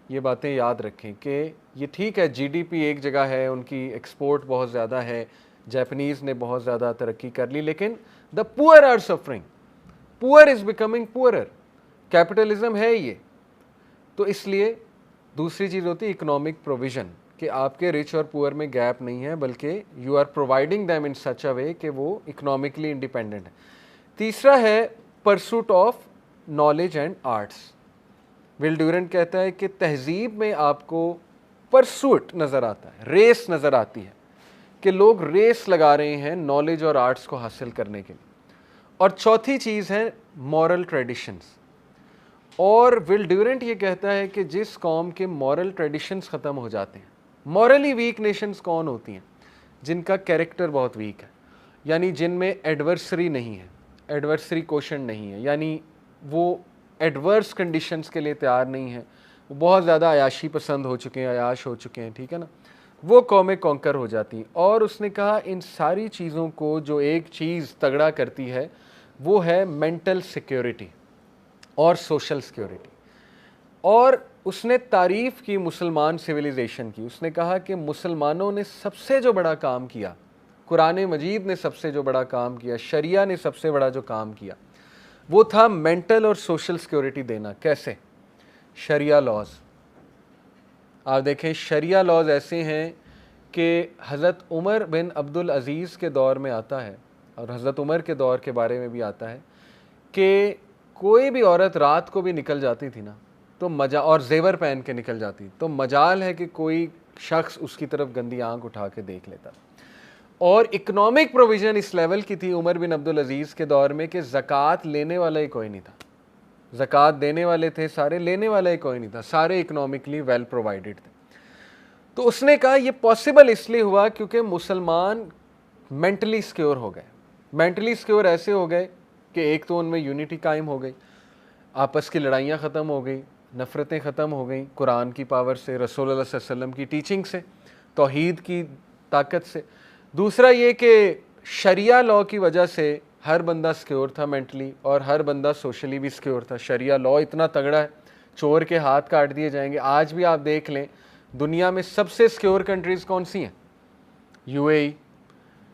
یہ باتیں یاد رکھیں کہ یہ ٹھیک ہے جی ڈی پی ایک جگہ ہے, ان کی ایکسپورٹ بہت زیادہ ہے, جاپنیز نے بہت زیادہ ترقی کر لی, لیکن دا پور آر سفرنگ, پور از بیکمنگ پورر. کیپٹلزم ہے یہ. تو اس لیے دوسری چیز ہوتی ہے اکنامک پروویژن, کہ آپ کے رچ اور پور میں گیپ نہیں ہے بلکہ you are providing them in such a way کہ وہ اکنامکلی انڈیپینڈنٹ ہے. تیسرا ہے pursuit of knowledge and arts. Will Durant کہتا ہے کہ تہذیب میں آپ کو پرسوٹ نظر آتا ہے, ریس نظر آتی ہے, کہ لوگ ریس لگا رہے ہیں نالج اور آرٹس کو حاصل کرنے کے لیے. اور چوتھی چیز ہے مورل ٹریڈیشنز. اور ول ڈیورنٹ یہ کہتا ہے کہ جس قوم کے مورل ٹریڈیشنز ختم ہو جاتے ہیں, مورلی ویک نیشنز کون ہوتی ہیں؟ جن کا کیریکٹر بہت ویک ہے, یعنی جن میں ایڈورسری نہیں ہے, ایڈورسری کوشن نہیں ہے, یعنی وہ ایڈورس کنڈیشنز کے لیے تیار نہیں ہے, وہ بہت زیادہ عیاشی پسند ہو چکے ہیں, عیاش ہو چکے ہیں. ٹھیک ہے نا, وہ قومیں کانکر ہو جاتی ہیں. اور اس نے کہا ان ساری چیزوں کو جو ایک چیز تگڑا کرتی ہے وہ ہے مینٹل سیکیورٹی اور سوشل سیکیورٹی. اور اس نے تعریف کی مسلمان سویلائزیشن کی. اس نے کہا کہ مسلمانوں نے سب سے جو بڑا کام کیا, قرآن مجید نے سب سے جو بڑا کام کیا, شریعہ نے سب سے بڑا جو کام کیا, وہ تھا مینٹل اور سوشل سیکیورٹی دینا. کیسے؟ شریعہ لاز. آپ دیکھیں شریعہ لاز ایسے ہیں کہ حضرت عمر بن عبد العزیز کے دور میں آتا ہے, اور حضرت عمر کے دور کے بارے میں بھی آتا ہے, کہ کوئی بھی عورت رات کو بھی نکل جاتی تھی نا تو اور زیور پہن کے نکل جاتی تو مجال ہے کہ کوئی شخص اس کی طرف گندی آنکھ اٹھا کے دیکھ لیتا. اور اکنامک پروویژن اس لیول کی تھی عمر بن عبد العزیز کے دور میں کہ زکوٰۃ لینے والا ہی کوئی نہیں تھا. زکوٰۃ دینے والے تھے سارے, لینے والا ہی کوئی نہیں تھا, سارے اکنامکلی ویل پرووائڈڈ تھے. تو اس نے کہا یہ پاسبل اس لیے ہوا کیونکہ مسلمان مینٹلی سیکیور ہو گئے. مینٹلی سیکیور ایسے ہو گئے کہ ایک تو ان میں یونٹی قائم ہو گئی, آپس کی لڑائیاں ختم ہو گئی, نفرتیں ختم ہو گئیں قرآن کی پاور سے, رسول اللہ صلی اللہ علیہ وسلم کی ٹیچنگ سے, توحید کی طاقت سے. دوسرا یہ کہ شریعہ لاء کی وجہ سے ہر بندہ سیکیور تھا مینٹلی, اور ہر بندہ سوشلی بھی سیکیور تھا. شریعہ لاء اتنا تگڑا ہے, چور کے ہاتھ کاٹ دیے جائیں گے. آج بھی آپ دیکھ لیں دنیا میں سب سے سیکیور کنٹریز کون سی ہیں؟ یو اے ای,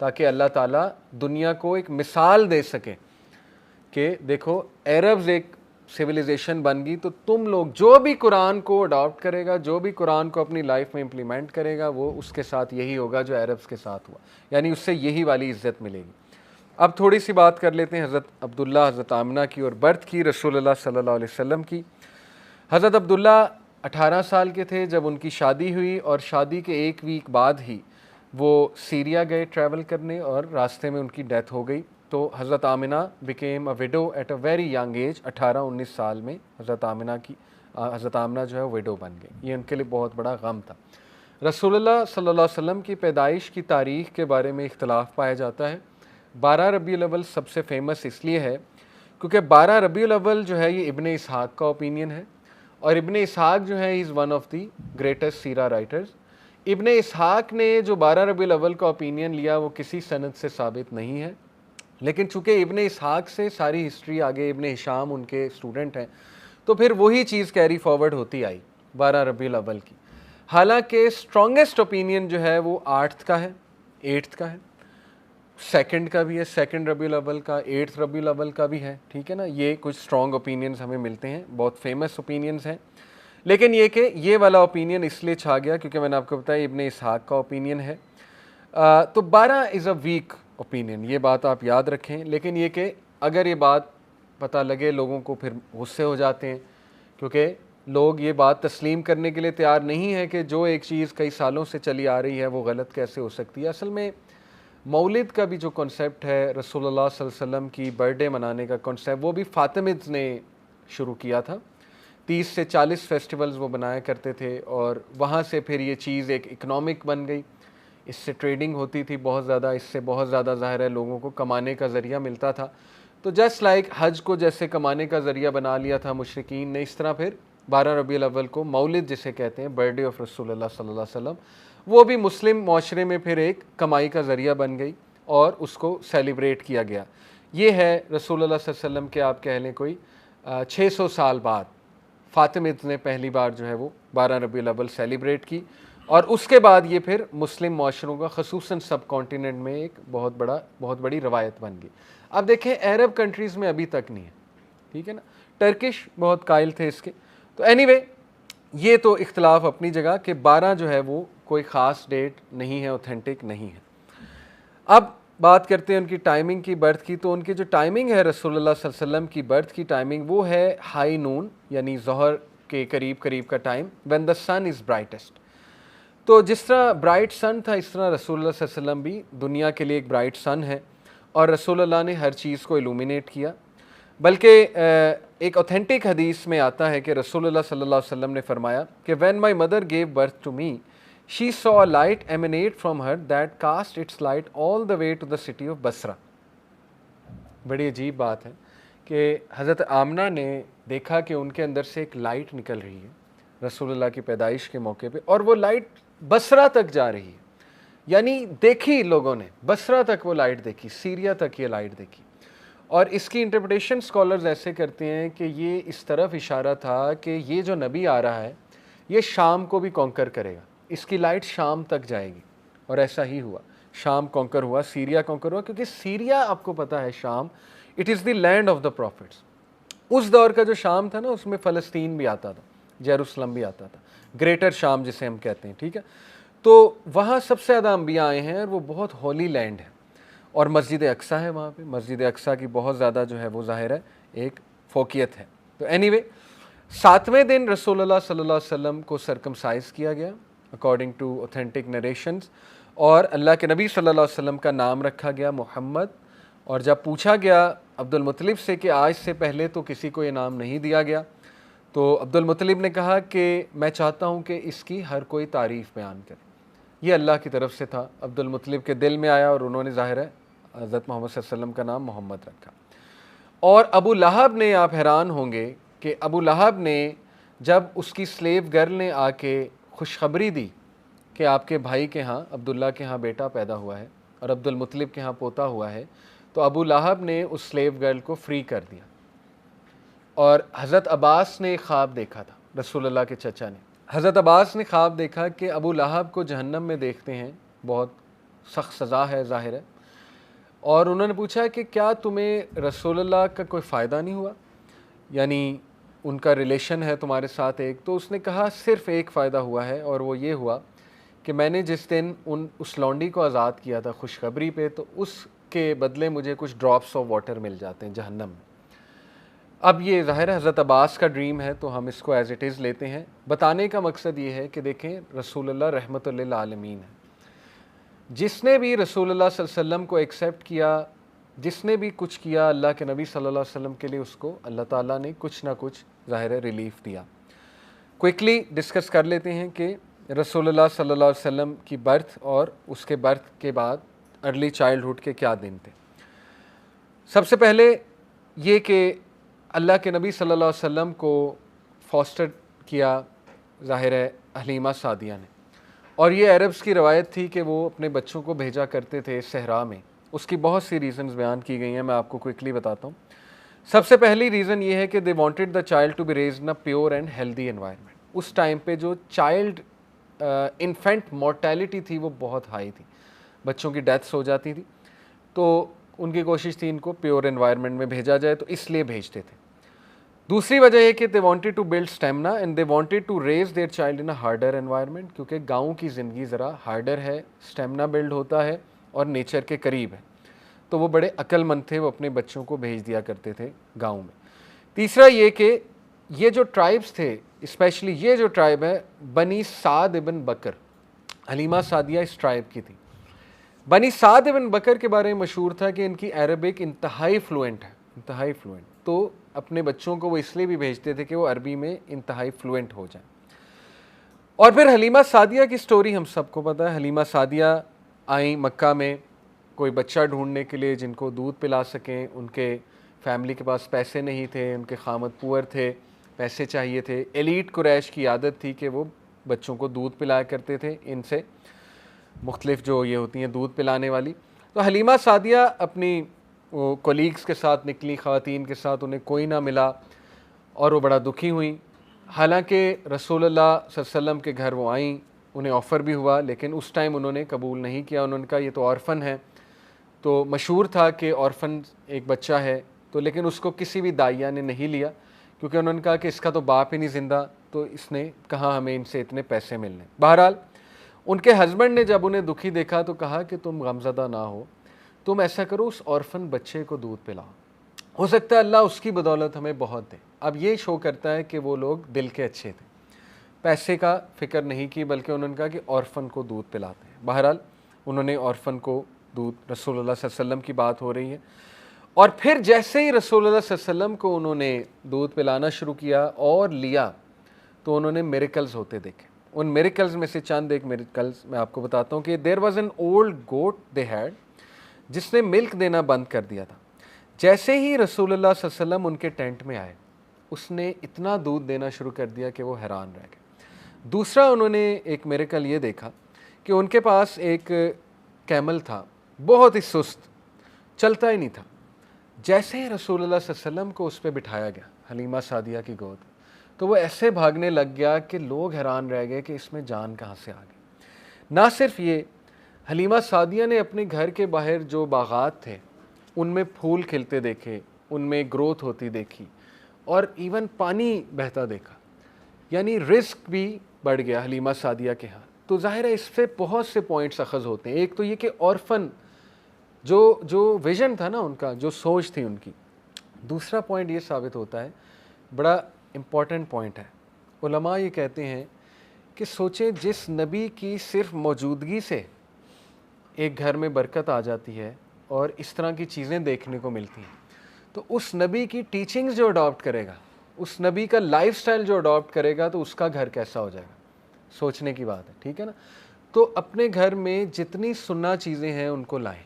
تاکہ اللہ تعالیٰ دنیا کو ایک مثال دے سکے کہ دیکھو عربز ایک سویلائزیشن بن گئی تو تم لوگ جو بھی قرآن کو اڈاپٹ کرے گا, جو بھی قرآن کو اپنی لائف میں امپلیمنٹ کرے گا, وہ اس کے ساتھ یہی ہوگا جو عربز کے ساتھ ہوا, یعنی اس سے یہی والی عزت ملے گی. اب تھوڑی سی بات کر لیتے ہیں حضرت عبداللہ حضرت آمنہ کی اور برتھ کی رسول اللہ صلی اللہ علیہ وسلم کی. حضرت عبداللہ 18 سال کے تھے جب ان کی شادی ہوئی, اور شادی کے ایک ویک بعد ہی وہ سیریا گئے ٹریول کرنے, اور راستے میں ان کی ڈیتھ ہو گئی. تو حضرت Amina became a widow at a very young age. 18-19 سال میں حضرت آمنہ جو ہے ویڈو بن گئی. یہ ان کے لیے بہت بڑا غم تھا. رسول اللہ صلی اللہ علیہ وسلم کی پیدائش کی تاریخ کے بارے میں اختلاف پایا جاتا ہے. 12 ربیع الاول سب سے فیمس اس لیے ہے کیونکہ 12 ربیع الاول جو ہے یہ ابن اسحاق کا اوپینین ہے, اور ابن اسحاق جو ہے is one of the greatest سیرہ رائٹرز. ابن اسحاق نے جو 12 ربیع الاول کا اوپینین لیا وہ کسی سند سے ثابت نہیں ہے, لیکن چونکہ ابن اسحاق سے ساری ہسٹری آگے, ابن ہشام ان کے اسٹوڈنٹ ہیں, تو پھر وہی چیز کیری فارورڈ ہوتی آئی 12 ربیع الاول کی. حالانکہ اسٹرانگسٹ اوپینین جو ہے وہ 8 کا ہے, 8 کا ہے, 2 کا بھی ہے, 2 ربیع الاول کا, 8 ربیع الاول کا بھی ہے, ٹھیک ہے نا. یہ کچھ اسٹرانگ اوپینینز ہمیں ملتے ہیں, بہت فیمس اوپینینز ہیں. لیکن یہ کہ یہ والا اوپینین اس لیے چھا گیا کیونکہ میں نے آپ کو بتایا ابن اسحاق کا اوپینین ہے. تو 12 از اے ویک اوپینین, یہ بات آپ یاد رکھیں. لیکن یہ کہ اگر یہ بات پتہ لگے لوگوں کو پھر غصے ہو جاتے ہیں, کیونکہ لوگ یہ بات تسلیم کرنے کے لیے تیار نہیں ہے کہ جو ایک چیز کئی سالوں سے چلی آ رہی ہے وہ غلط کیسے ہو سکتی ہے. اصل میں مولد کا بھی جو کنسیپٹ ہے, رسول اللہ صلی اللہ علیہ وسلم کی برتھ ڈے منانے کا کنسیپٹ, وہ بھی فاطمیدز نے شروع کیا تھا. 30 سے 40 فیسٹیولز وہ بنایا کرتے تھے, اور وہاں سے پھر یہ چیز ایک اکنامک بن گئی. اس سے ٹریڈنگ ہوتی تھی بہت زیادہ, اس سے بہت زیادہ ظاہر ہے لوگوں کو کمانے کا ذریعہ ملتا تھا. تو جسٹ لائک حج کو جیسے کمانے کا ذریعہ بنا لیا تھا مشرکین نے, اس طرح پھر 12 ربیع الاول کو مولد جسے کہتے ہیں, برتھ ڈے آف رسول اللہ صلی اللہ علیہ وسلم, وہ بھی مسلم معاشرے میں پھر ایک کمائی کا ذریعہ بن گئی اور اس کو سیلیبریٹ کیا گیا. یہ ہے رسول اللہ صلی اللہ علیہ وسلم کے آپ کہہ لیں کوئی 600 سال بعد فاطمیدز نے پہلی بار جو ہے وہ 12 ربیع الاول سیلیبریٹ کی, اور اس کے بعد یہ پھر مسلم معاشروں کا خصوصاً سب کانٹیننٹ میں ایک بہت بڑی روایت بن گئی. اب دیکھیں عرب کنٹریز میں ابھی تک نہیں ہے, ٹھیک ہے نا. ٹرکش بہت قائل تھے اس کے. تو اینی وے یہ تو اختلاف اپنی جگہ کہ 12 جو ہے وہ کوئی خاص ڈیٹ نہیں ہے, اوتھینٹک نہیں ہے. اب بات کرتے ہیں ان کی ٹائمنگ کی, برتھ کی. تو ان کی جو ٹائمنگ ہے رسول اللہ صلی اللہ علیہ وسلم کی برتھ کی ٹائمنگ, وہ ہے ہائی نون, یعنی ظہر کے قریب کا time, when the sun is brightest. تو جس طرح برائٹ سن تھا, اس طرح رسول اللہ صلی اللہ علیہ وسلم بھی دنیا کے لیے ایک برائٹ سن ہے, اور رسول اللہ نے ہر چیز کو ایلومینیٹ کیا. بلکہ ایک اوتھینٹک حدیث میں آتا ہے کہ رسول اللہ صلی اللہ علیہ وسلم نے فرمایا کہ when my mother gave birth to me, she saw a light emanate from her that cast its light all the way to the city of Basra. بڑی عجیب بات ہے کہ حضرت آمنہ نے دیکھا کہ ان کے اندر سے ایک لائٹ نکل رہی ہے رسول اللہ کی پیدائش کے موقع پہ, اور وہ لائٹ بصرہ تک جا رہی ہے. یعنی دیکھی لوگوں نے, بصرہ تک وہ لائٹ دیکھی, سیریا تک یہ لائٹ دیکھی. اور اس کی انٹرپریٹیشن سکولرز ایسے کرتے ہیں کہ یہ اس طرف اشارہ تھا کہ یہ جو نبی آ رہا ہے یہ شام کو بھی کانکر کرے گا, اس کی لائٹ شام تک جائے گی. اور ایسا ہی ہوا, شام کانکر ہوا, سیریا کانکر ہوا, کیونکہ سیریا آپ کو پتہ ہے Sham, it is the land of the prophets. اس دور کا جو شام تھا نا, اس میں فلسطین بھی آتا تھا, جیروسلم بھی آتا تھا, گریٹر شام جسے ہم کہتے ہیں, ٹھیک ہے. تو وہاں سب سے زیادہ انبیاء آئے ہیں, اور وہ بہت ہولی لینڈ ہے, اور مسجد اقصیٰ ہے وہاں پہ. مسجد اقصیٰ کی بہت زیادہ جو ہے وہ ظاہر ہے ایک فوقیت ہے. تو اینی وے 7ویں دن رسول اللہ صلی اللہ علیہ وسلم کو سرکمسائز کیا گیا اکارڈنگ ٹو اوتھینٹک نریشنز, اور اللہ کے نبی صلی اللہ علیہ وسلم کا نام رکھا گیا محمد. اور جب پوچھا گیا عبد المطلب سے کہ آج سے پہلے تو کسی کو یہ نام نہیں دیا گیا, تو عبد المطلب نے کہا کہ میں چاہتا ہوں کہ اس کی ہر کوئی تعریف بیان کرے. یہ اللہ کی طرف سے تھا, عبد المطلب کے دل میں آیا, اور انہوں نے ظاہر ہے حضرت محمد صلی اللہ علیہ وسلم کا نام محمد رکھا. اور ابو لہب نے, آپ حیران ہوں گے کہ ابو لہب نے جب اس کی سلیو گرل نے آ کے خوشخبری دی کہ آپ کے بھائی کے ہاں, عبداللہ کے ہاں بیٹا پیدا ہوا ہے اور عبد المطلب کے ہاں پوتا ہوا ہے, تو ابو لہب نے اس سلیو گرل کو فری کر دیا. اور حضرت عباس نے خواب دیکھا تھا, رسول اللہ کے چچا نے, حضرت عباس نے خواب دیکھا کہ ابو لہب کو جہنم میں دیکھتے ہیں, بہت سخت سزا ہے ظاہر ہے. اور انہوں نے پوچھا کہ کیا تمہیں رسول اللہ کا کوئی فائدہ نہیں ہوا, یعنی ان کا ریلیشن ہے تمہارے ساتھ ایک. تو اس نے کہا صرف ایک فائدہ ہوا ہے, اور وہ یہ ہوا کہ میں نے جس دن اس لونڈی کو آزاد کیا تھا خوشخبری پہ, تو اس کے بدلے مجھے کچھ ڈراپس آف واٹر مل جاتے ہیں جہنم میں. اب یہ ظاہر ہے حضرت عباس کا ڈریم ہے تو ہم اس کو ایز اٹ از لیتے ہیں. بتانے کا مقصد یہ ہے کہ دیکھیں رسول اللہ رحمۃ للعالمین ہے. جس نے بھی رسول اللہ صلی اللہ علیہ وسلم کو ایکسیپٹ کیا, جس نے بھی کچھ کیا اللہ کے نبی صلی اللہ علیہ وسلم کے لیے, اس کو اللہ تعالیٰ نے کچھ نہ کچھ ظاہر ہے ریلیف دیا. کوئکلی ڈسکس کر لیتے ہیں کہ رسول اللہ صلی اللہ علیہ وسلم کی برتھ اور اس کے برتھ کے بعد ارلی چائلڈہڈ کے کیا دن تھے. سب سے پہلے یہ کہ اللہ کے نبی صلی اللہ علیہ وسلم کو فاسٹر کیا ظاہر ہے حلیمہ سعدیہ نے, اور یہ عربس کی روایت تھی کہ وہ اپنے بچوں کو بھیجا کرتے تھے صحرا میں. اس کی بہت سی ریزنز بیان کی گئی ہیں, میں آپ کو کوئکلی بتاتا ہوں. سب سے پہلی ریزن یہ ہے کہ they wanted the child to be raised in a pure and healthy environment. اس ٹائم پہ جو چائلڈ انفینٹ مورٹیلٹی تھی وہ بہت ہائی تھی, بچوں کی ڈیتھس ہو جاتی تھی, تو ان کی کوشش تھی ان کو پیور انوائرمنٹ میں بھیجا جائے, تو اس لیے بھیجتے تھے. دوسری وجہ یہ کہ they wanted to build stamina and they wanted to raise their child in a harder environment, کیونکہ گاؤں کی زندگی ذرا ہارڈر ہے, اسٹیمنا بلڈ ہوتا ہے اور نیچر کے قریب ہے. تو وہ بڑے عقل مند تھے, وہ اپنے بچوں کو بھیج دیا کرتے تھے گاؤں میں. تیسرا یہ کہ یہ جو ٹرائبس تھے, اسپیشلی یہ جو ٹرائب ہے بنی سعد ابن بکر, حلیمہ سعدیہ اس ٹرائب کی تھی. بنی سعد ابن بکر کے بارے میں مشہور تھا کہ ان کی عربک انتہائی فلوئنٹ ہے, انتہائی فلوئنٹ. تو اپنے بچوں کو وہ اس لیے بھی بھیجتے تھے کہ وہ عربی میں انتہائی فلوئنٹ ہو جائیں. اور پھر حلیمہ سعدیہ کی سٹوری ہم سب کو پتہ ہے. حلیمہ سعدیہ آئیں مکہ میں کوئی بچہ ڈھونڈنے کے لیے جن کو دودھ پلا سکیں. ان کے فیملی کے پاس پیسے نہیں تھے, ان کے خامد پور تھے, پیسے چاہیے تھے. ایلیٹ قریش کی عادت تھی کہ وہ بچوں کو دودھ پلایا کرتے تھے ان سے, مختلف جو یہ ہوتی ہیں دودھ پلانے والی. تو حلیمہ سعدیہ اپنی وہ کولیگس کے ساتھ نکلی, خواتین کے ساتھ, انہیں کوئی نہ ملا اور وہ بڑا دکھی ہوئیں. حالانکہ رسول اللہ صلی اللہ علیہ وسلم کے گھر وہ آئیں, انہیں آفر بھی ہوا, لیکن اس ٹائم انہوں نے قبول نہیں کیا. انہوں نے کہا یہ تو آرفن ہے. تو مشہور تھا کہ آرفن ایک بچہ ہے, تو لیکن اس کو کسی بھی دائیا نے نہیں لیا, کیونکہ انہوں نے کہا کہ اس کا تو باپ ہی نہیں زندہ, تو اس نے کہا ہمیں ان سے اتنے پیسے ملنے. بہرحال ان کے ہسبینڈ نے جب انہیں دکھی دیکھا تو کہا کہ تم غمزدہ نہ ہو, تم ایسا کرو اس آرفن بچے کو دودھ پلاؤ, ہو سکتا ہے اللہ اس کی بدولت ہمیں بہت دے. اب یہ شو کرتا ہے کہ وہ لوگ دل کے اچھے تھے, پیسے کا فکر نہیں کی, بلکہ انہوں نے کہا کہ آرفن کو دودھ پلاتے ہیں. بہرحال انہوں نے آرفن کو دودھ, رسول اللہ صلی اللہ علیہ وسلم کی بات ہو رہی ہے, اور پھر جیسے ہی رسول اللہ صلی اللہ علیہ وسلم کو انہوں نے دودھ پلانا شروع کیا اور لیا, تو انہوں نے میریکلز ہوتے دیکھے. ان میریکلز میں سے چند ایک میریکلز میں آپ کو بتاتا ہوں کہ there was an old got they had, جس نے ملک دینا بند کر دیا تھا. جیسے ہی رسول اللہ صلی اللہ علیہ وسلم ان کے ٹینٹ میں آئے, اس نے اتنا دودھ دینا شروع کر دیا کہ وہ حیران رہ گئے. دوسرا انہوں نے ایک میریکل یہ دیکھا کہ ان کے پاس ایک کیمل تھا, بہت ہی سست, چلتا ہی نہیں تھا. جیسے ہی رسول اللہ صلی اللہ علیہ وسلم کو اس پہ بٹھایا گیا حلیمہ سعدیہ کی گود, تو وہ ایسے بھاگنے لگ گیا کہ لوگ حیران رہ گئے کہ اس میں جان کہاں سے آ گئی. نہ صرف یہ, حلیمہ سعدیہ نے اپنے گھر کے باہر جو باغات تھے ان میں پھول کھلتے دیکھے, ان میں گروتھ ہوتی دیکھی, اور ایون پانی بہتا دیکھا. یعنی رزق بھی بڑھ گیا حلیمہ سعدیہ کے ہاں. تو ظاہر ہے اس سے بہت سے پوائنٹس اخذ ہوتے ہیں. ایک تو یہ کہ آرفن جو ویژن تھا نا ان کا, جو سوچ تھی ان کی. دوسرا پوائنٹ یہ ثابت ہوتا ہے, بڑا امپورٹنٹ پوائنٹ ہے, علماء یہ کہتے ہیں کہ سوچیں جس نبی کی صرف موجودگی سے ایک گھر میں برکت آ جاتی ہے اور اس طرح کی چیزیں دیکھنے کو ملتی ہیں, تو اس نبی کی ٹیچنگز جو اڈاپٹ کرے گا, اس نبی کا لائف سٹائل جو اڈاپٹ کرے گا, تو اس کا گھر کیسا ہو جائے گا. سوچنے کی بات ہے, ٹھیک ہے نا. تو اپنے گھر میں جتنی سننا چیزیں ہیں ان کو لائیں,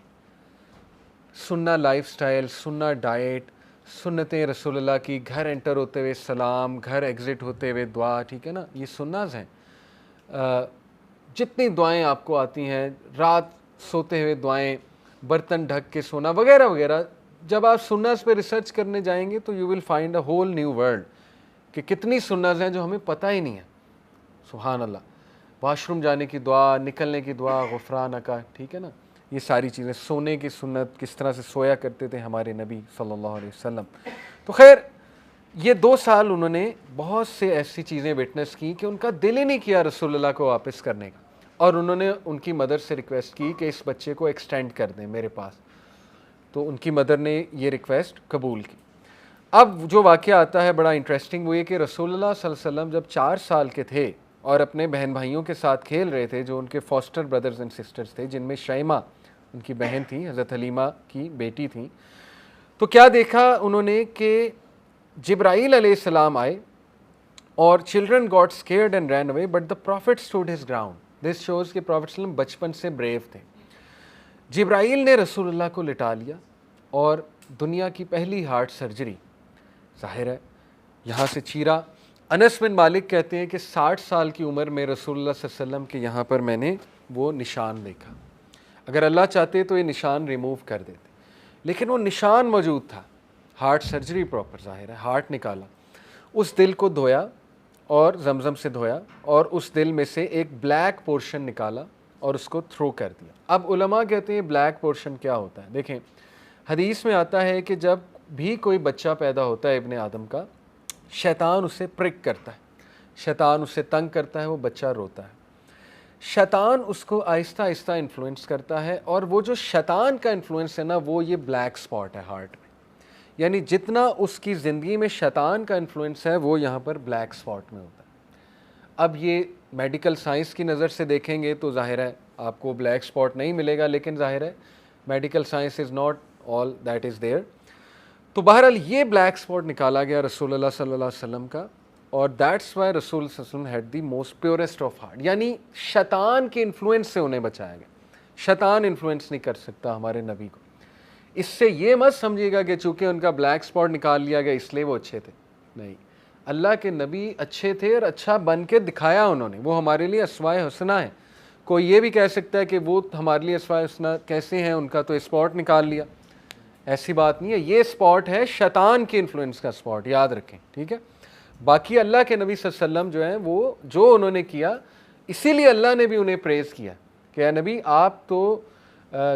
سننا لائف سٹائل, سننا ڈائٹ, سنتیں رسول اللہ کی, گھر انٹر ہوتے ہوئے سلام, گھر ایگزٹ ہوتے ہوئے دعا, ٹھیک ہے نا, یہ سناز ہیں. جتنی دعائیں آپ کو آتی ہیں, رات سوتے ہوئے دعائیں, برتن ڈھک کے سونا وغیرہ وغیرہ, جب آپ سناز پہ ریسرچ کرنے جائیں گے تو you will find a whole new world, کہ کتنی سناز ہیں جو ہمیں پتہ ہی نہیں ہے. سبحان اللہ. واش روم جانے کی دعا, نکلنے کی دعا, غفرانک, ٹھیک ہے نا, یہ ساری چیزیں، سونے کی سنت، کس طرح سے سویا کرتے تھے ہمارے نبی صلی اللہ علیہ وسلم. تو خیر یہ 2 سال انہوں نے بہت سے ایسی چیزیں وٹنس کی کہ ان کا دل ہی نہیں کیا رسول اللہ کو واپس کرنے کا، اور انہوں نے ان کی مدر سے ریکویسٹ کی کہ اس بچے کو ایکسٹینڈ کر دیں میرے پاس. تو ان کی مدر نے یہ ریکویسٹ قبول کی. اب جو واقعہ آتا ہے بڑا انٹرسٹنگ، وہ یہ کہ رسول اللہ صلی اللہ علیہ وسلم جب 4 سال کے تھے اور اپنے بہن بھائیوں کے ساتھ کھیل رہے تھے، جو ان کے فاسٹر بردرز اینڈ سسٹرز تھے، جن میں شیمہ ان کی بہن تھی، حضرت حلیمہ کی بیٹی تھیں، تو کیا دیکھا انہوں نے کہ جبرائیل علیہ السلام آئے اور children got scared and ran away but the prophet stood his ground. This shows کہ پروفٹ صلی اللہ علیہ وسلم بچپن سے بریو تھے. جبرائیل نے رسول اللہ کو لٹا لیا اور دنیا کی پہلی ہارٹ سرجری، ظاہر ہے یہاں سے چیرا. انس بن مالک کہتے ہیں کہ 60 سال کی عمر میں رسول اللہ صلی اللہ علیہ وسلم کے یہاں پر میں نے وہ نشان دیکھا. اگر اللہ چاہتے تو یہ نشان ریموو کر دیتے، لیکن وہ نشان موجود تھا. ہارٹ سرجری پراپر، ظاہر ہے ہارٹ نکالا، اس دل کو دھویا اور زمزم سے دھویا، اور اس دل میں سے ایک بلیک پورشن نکالا اور اس کو تھرو کر دیا. اب علماء کہتے ہیں بلیک پورشن کیا ہوتا ہے. دیکھیں حدیث میں آتا ہے کہ جب بھی کوئی بچہ پیدا ہوتا ہے ابن آدم کا، شیطان اسے پرک کرتا ہے، شیطان اسے تنگ کرتا ہے، وہ بچہ روتا ہے. شیطان اس کو آہستہ آہستہ انفلوئنس کرتا ہے، اور وہ جو شیطان کا انفلوئنس ہے نا، وہ یہ بلیک سپاٹ ہے ہارٹ میں. یعنی جتنا اس کی زندگی میں شیطان کا انفلوئنس ہے وہ یہاں پر بلیک سپاٹ میں ہوتا ہے. اب یہ میڈیکل سائنس کی نظر سے دیکھیں گے تو ظاہر ہے آپ کو بلیک سپاٹ نہیں ملے گا، لیکن ظاہر ہے medical science is not all that is there. تو بہرحال یہ بلیک سپاٹ نکالا گیا رسول اللہ صلی اللہ علیہ وسلم کا، اور دیٹس وائی رسول صلی اللہ علیہ وسلم had the most purest of heart. یعنی شیطان کے انفلوئنس سے انہیں بچایا گیا. شیطان انفلوئنس نہیں کر سکتا ہمارے نبی کو. اس سے یہ مت سمجھیے گا کہ چونکہ ان کا بلیک سپاٹ نکال لیا گیا اس لیے وہ اچھے تھے. نہیں، اللہ کے نبی اچھے تھے اور اچھا بن کے دکھایا انہوں نے. وہ ہمارے لیے اسوائے حسنہ ہیں. کوئی یہ بھی کہہ سکتا ہے کہ وہ ہمارے لیے اسوائے حسنہ کیسے ہیں، ان کا تو اسپاٹ نکال لیا. ایسی بات نہیں ہے. یہ اسپاٹ ہے شیطان کے انفلوئنس کا اسپاٹ، یاد رکھیں، ٹھیک ہے. باقی اللہ کے نبی صلی اللہ علیہ وسلم جو ہیں، وہ جو انہوں نے کیا، اسی لیے اللہ نے بھی انہیں پریز کیا کہ اے نبی آپ تو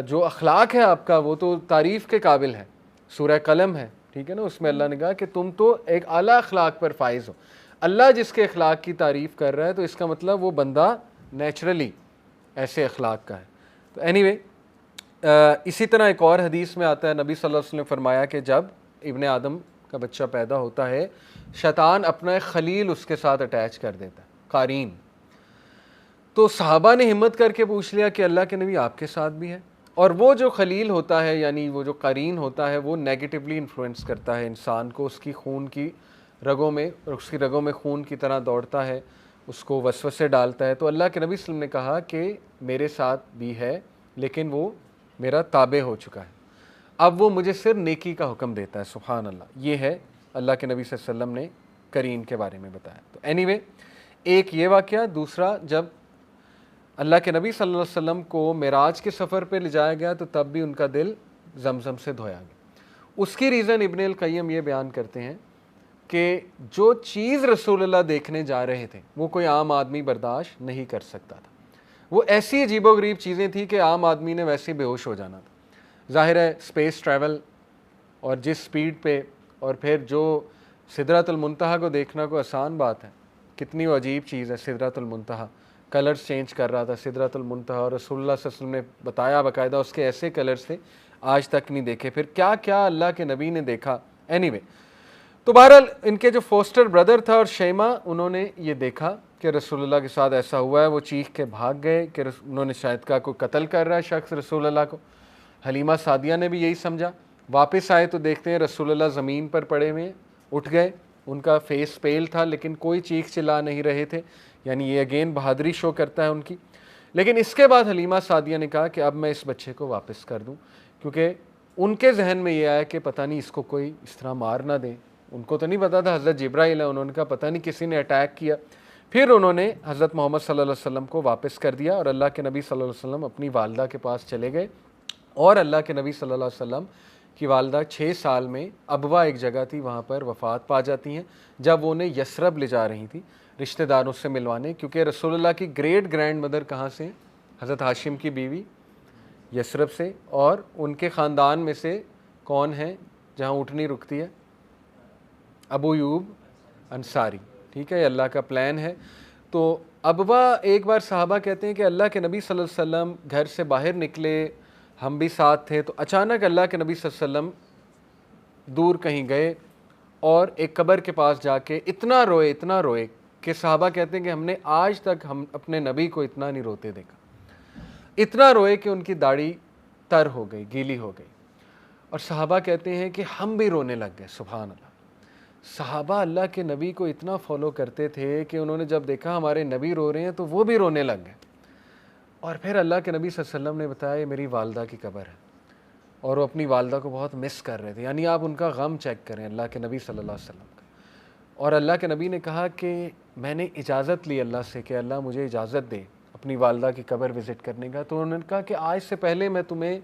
جو اخلاق ہے آپ کا وہ تو تعریف کے قابل ہے. سورہ قلم ہے، ٹھیک ہے نا، اس میں اللہ نے کہا کہ تم تو ایک اعلیٰ اخلاق پر فائز ہو. اللہ جس کے اخلاق کی تعریف کر رہا ہے تو اس کا مطلب وہ بندہ نیچرلی ایسے اخلاق کا ہے. تو اینی وے اسی طرح ایک اور حدیث میں آتا ہے، نبی صلی اللہ علیہ وسلم نے فرمایا کہ جب ابن آدم کا بچہ پیدا ہوتا ہے، شیطان اپنا ایک خلیل اس کے ساتھ اٹیچ کر دیتا ہے، قارین. تو صحابہ نے ہمت کر کے پوچھ لیا کہ اللہ کے نبی آپ کے ساتھ بھی ہے. اور وہ جو خلیل ہوتا ہے، یعنی وہ جو قرین ہوتا ہے، وہ نیگیٹیولی انفلوئنس کرتا ہے انسان کو، اس کی خون کی رگوں میں، اور اس کی رگوں میں خون کی طرح دوڑتا ہے، اس کو وسوسے ڈالتا ہے. تو اللہ کے نبی صلی اللہ علیہ وسلم نے کہا کہ میرے ساتھ بھی ہے، لیکن وہ میرا تابع ہو چکا ہے، اب وہ مجھے صرف نیکی کا حکم دیتا ہے. سبحان اللہ. یہ ہے اللہ کے نبی صلی اللہ علیہ وسلم نے قرین کے بارے میں بتایا. تو اینی وے ایک یہ واقعہ. دوسرا، جب اللہ کے نبی صلی اللہ علیہ وسلم کو معراج کے سفر پہ لے جایا گیا تو تب بھی ان کا دل زمزم سے دھویا گیا. اس کی ریزن ابن القیم یہ بیان کرتے ہیں کہ جو چیز رسول اللہ دیکھنے جا رہے تھے وہ کوئی عام آدمی برداشت نہیں کر سکتا تھا. وہ ایسی عجیب و غریب چیزیں تھیں کہ عام آدمی نے ویسے بے ہوش ہو جانا تھا. ظاہر ہے اسپیس ٹریول اور جس سپیڈ پہ، اور پھر جو سدرۃ المنتہا کو دیکھنا کوئی آسان بات ہے. کتنی وہ عجیب چیز ہے سدرۃ المنتہا. کلرز چینج کر رہا تھا سدرۃ المنتہا، اور رسول اللہ صلی اللہ علیہ وسلم نے بتایا باقاعدہ اس کے ایسے کلرز تھے آج تک نہیں دیکھے. پھر کیا کیا اللہ کے نبی نے دیکھا. اینی وے تو بہرحال ان کے جو فوسٹر بردر تھا اور شیمہ، انہوں نے یہ دیکھا کہ رسول اللہ کے ساتھ ایسا ہوا ہے. وہ چیخ کے بھاگ گئے کہ انہوں نے شاید کہا کوئی قتل کر رہا ہے شخص رسول اللہ کو. حلیمہ سعدیہ نے بھی یہی سمجھا. واپس آئے تو دیکھتے ہیں رسول اللہ زمین پر پڑے ہوئے، اٹھ گئے. ان کا فیس پیل تھا لیکن کوئی چیخ چلا نہیں رہے تھے. یعنی یہ اگین بہادری شو کرتا ہے ان کی. لیکن اس کے بعد حلیمہ سعدیہ نے کہا کہ اب میں اس بچے کو واپس کر دوں، کیونکہ ان کے ذہن میں یہ آیا کہ پتہ نہیں اس کو کوئی اس طرح مار نہ دے. ان کو تو نہیں پتا تھا حضرت جبرائیل ہے، انہوں نے کہا پتہ نہیں کسی نے اٹیک کیا. پھر انہوں نے حضرت محمد صلی اللہ علیہ وسلم کو واپس کر دیا، اور اللہ کے نبی صلی اللہ علیہ وسلم اپنی والدہ کے پاس چلے گئے. اور اللہ کے نبی صلی اللہ علیہ وسلم کی والدہ 6 سال میں ابوا ایک جگہ تھی وہاں پر وفات پا جاتی ہیں، جب وہ انہیں یثرب لے جا رہی تھی رشتہ داروں سے ملوانے. کیونکہ رسول اللہ کی گریٹ گرینڈ مدر کہاں سے؟ حضرت ہاشم کی بیوی یثرب سے, اور ان کے خاندان میں سے کون ہیں جہاں اونٹنی رکتی ہے؟ ابو ایوب انصاری. ٹھیک ہے, یہ اللہ کا پلان ہے. تو ابوا ایک بار صحابہ کہتے ہیں کہ اللہ کے نبی صلی اللہ علیہ وسلم گھر سے باہر نکلے, ہم بھی ساتھ تھے, تو اچانک اللہ کے نبی صلی اللہ علیہ وسلم دور کہیں گئے اور ایک قبر کے پاس جا کے اتنا روئے کہ صحابہ کہتے ہیں کہ ہم نے آج تک ہم اپنے نبی کو اتنا نہیں روتے دیکھا. اتنا روئے کہ ان کی داڑھی تر ہو گئی, گیلی ہو گئی. اور صحابہ کہتے ہیں کہ ہم بھی رونے لگ گئے. سبحان اللہ. صحابہ اللہ کے نبی کو اتنا فالو کرتے تھے کہ انہوں نے جب دیکھا ہمارے نبی رو رہے ہیں تو وہ بھی رونے لگ گئے. اور پھر اللہ کے نبی صلی اللہ علیہ وسلم نے بتایا یہ میری والدہ کی قبر ہے, اور وہ اپنی والدہ کو بہت مس کر رہے تھے. یعنی آپ ان کا غم چیک کریں اللہ کے نبی صلی اللہ علیہ وسلم کا. اور اللہ کے نبی نے کہا کہ میں نے اجازت لی اللہ سے کہ اللہ مجھے اجازت دے اپنی والدہ کی قبر وزٹ کرنے کا. تو انہوں نے کہا کہ آج سے پہلے میں تمہیں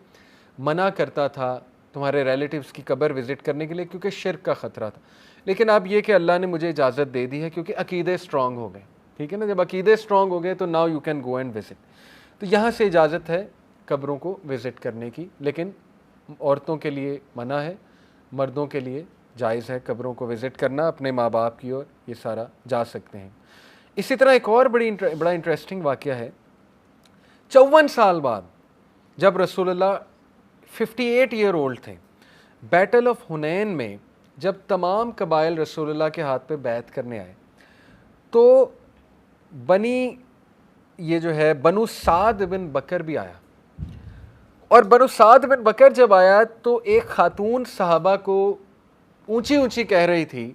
منع کرتا تھا تمہارے ریلیٹیوز کی قبر وزٹ کرنے کے لیے کیونکہ شرک کا خطرہ تھا, لیکن اب یہ کہ اللہ نے مجھے اجازت دے دی ہے کیونکہ عقیدے اسٹرانگ ہو گئے. ٹھیک ہے نا, جب عقیدے اسٹرانگ ہو گئے تو now you can go and visit. تو یہاں سے اجازت ہے قبروں کو وزٹ کرنے کی, لیکن عورتوں کے لیے منع ہے, مردوں کے لیے جائز ہے قبروں کو وزٹ کرنا اپنے ماں باپ کی, اور یہ سارا جا سکتے ہیں. اسی طرح ایک اور بڑا انٹرسٹنگ واقعہ ہے. 54 سال بعد جب رسول اللہ 58 ایئر اولڈ تھے, بیٹل آف حنین میں جب تمام قبائل رسول اللہ کے ہاتھ پہ بیعت کرنے آئے تو یہ جو ہے بنو سعد بن بکر بھی آیا. اور بنو سعد بن بکر جب آیا تو ایک خاتون صحابہ کو اونچی کہہ رہی تھی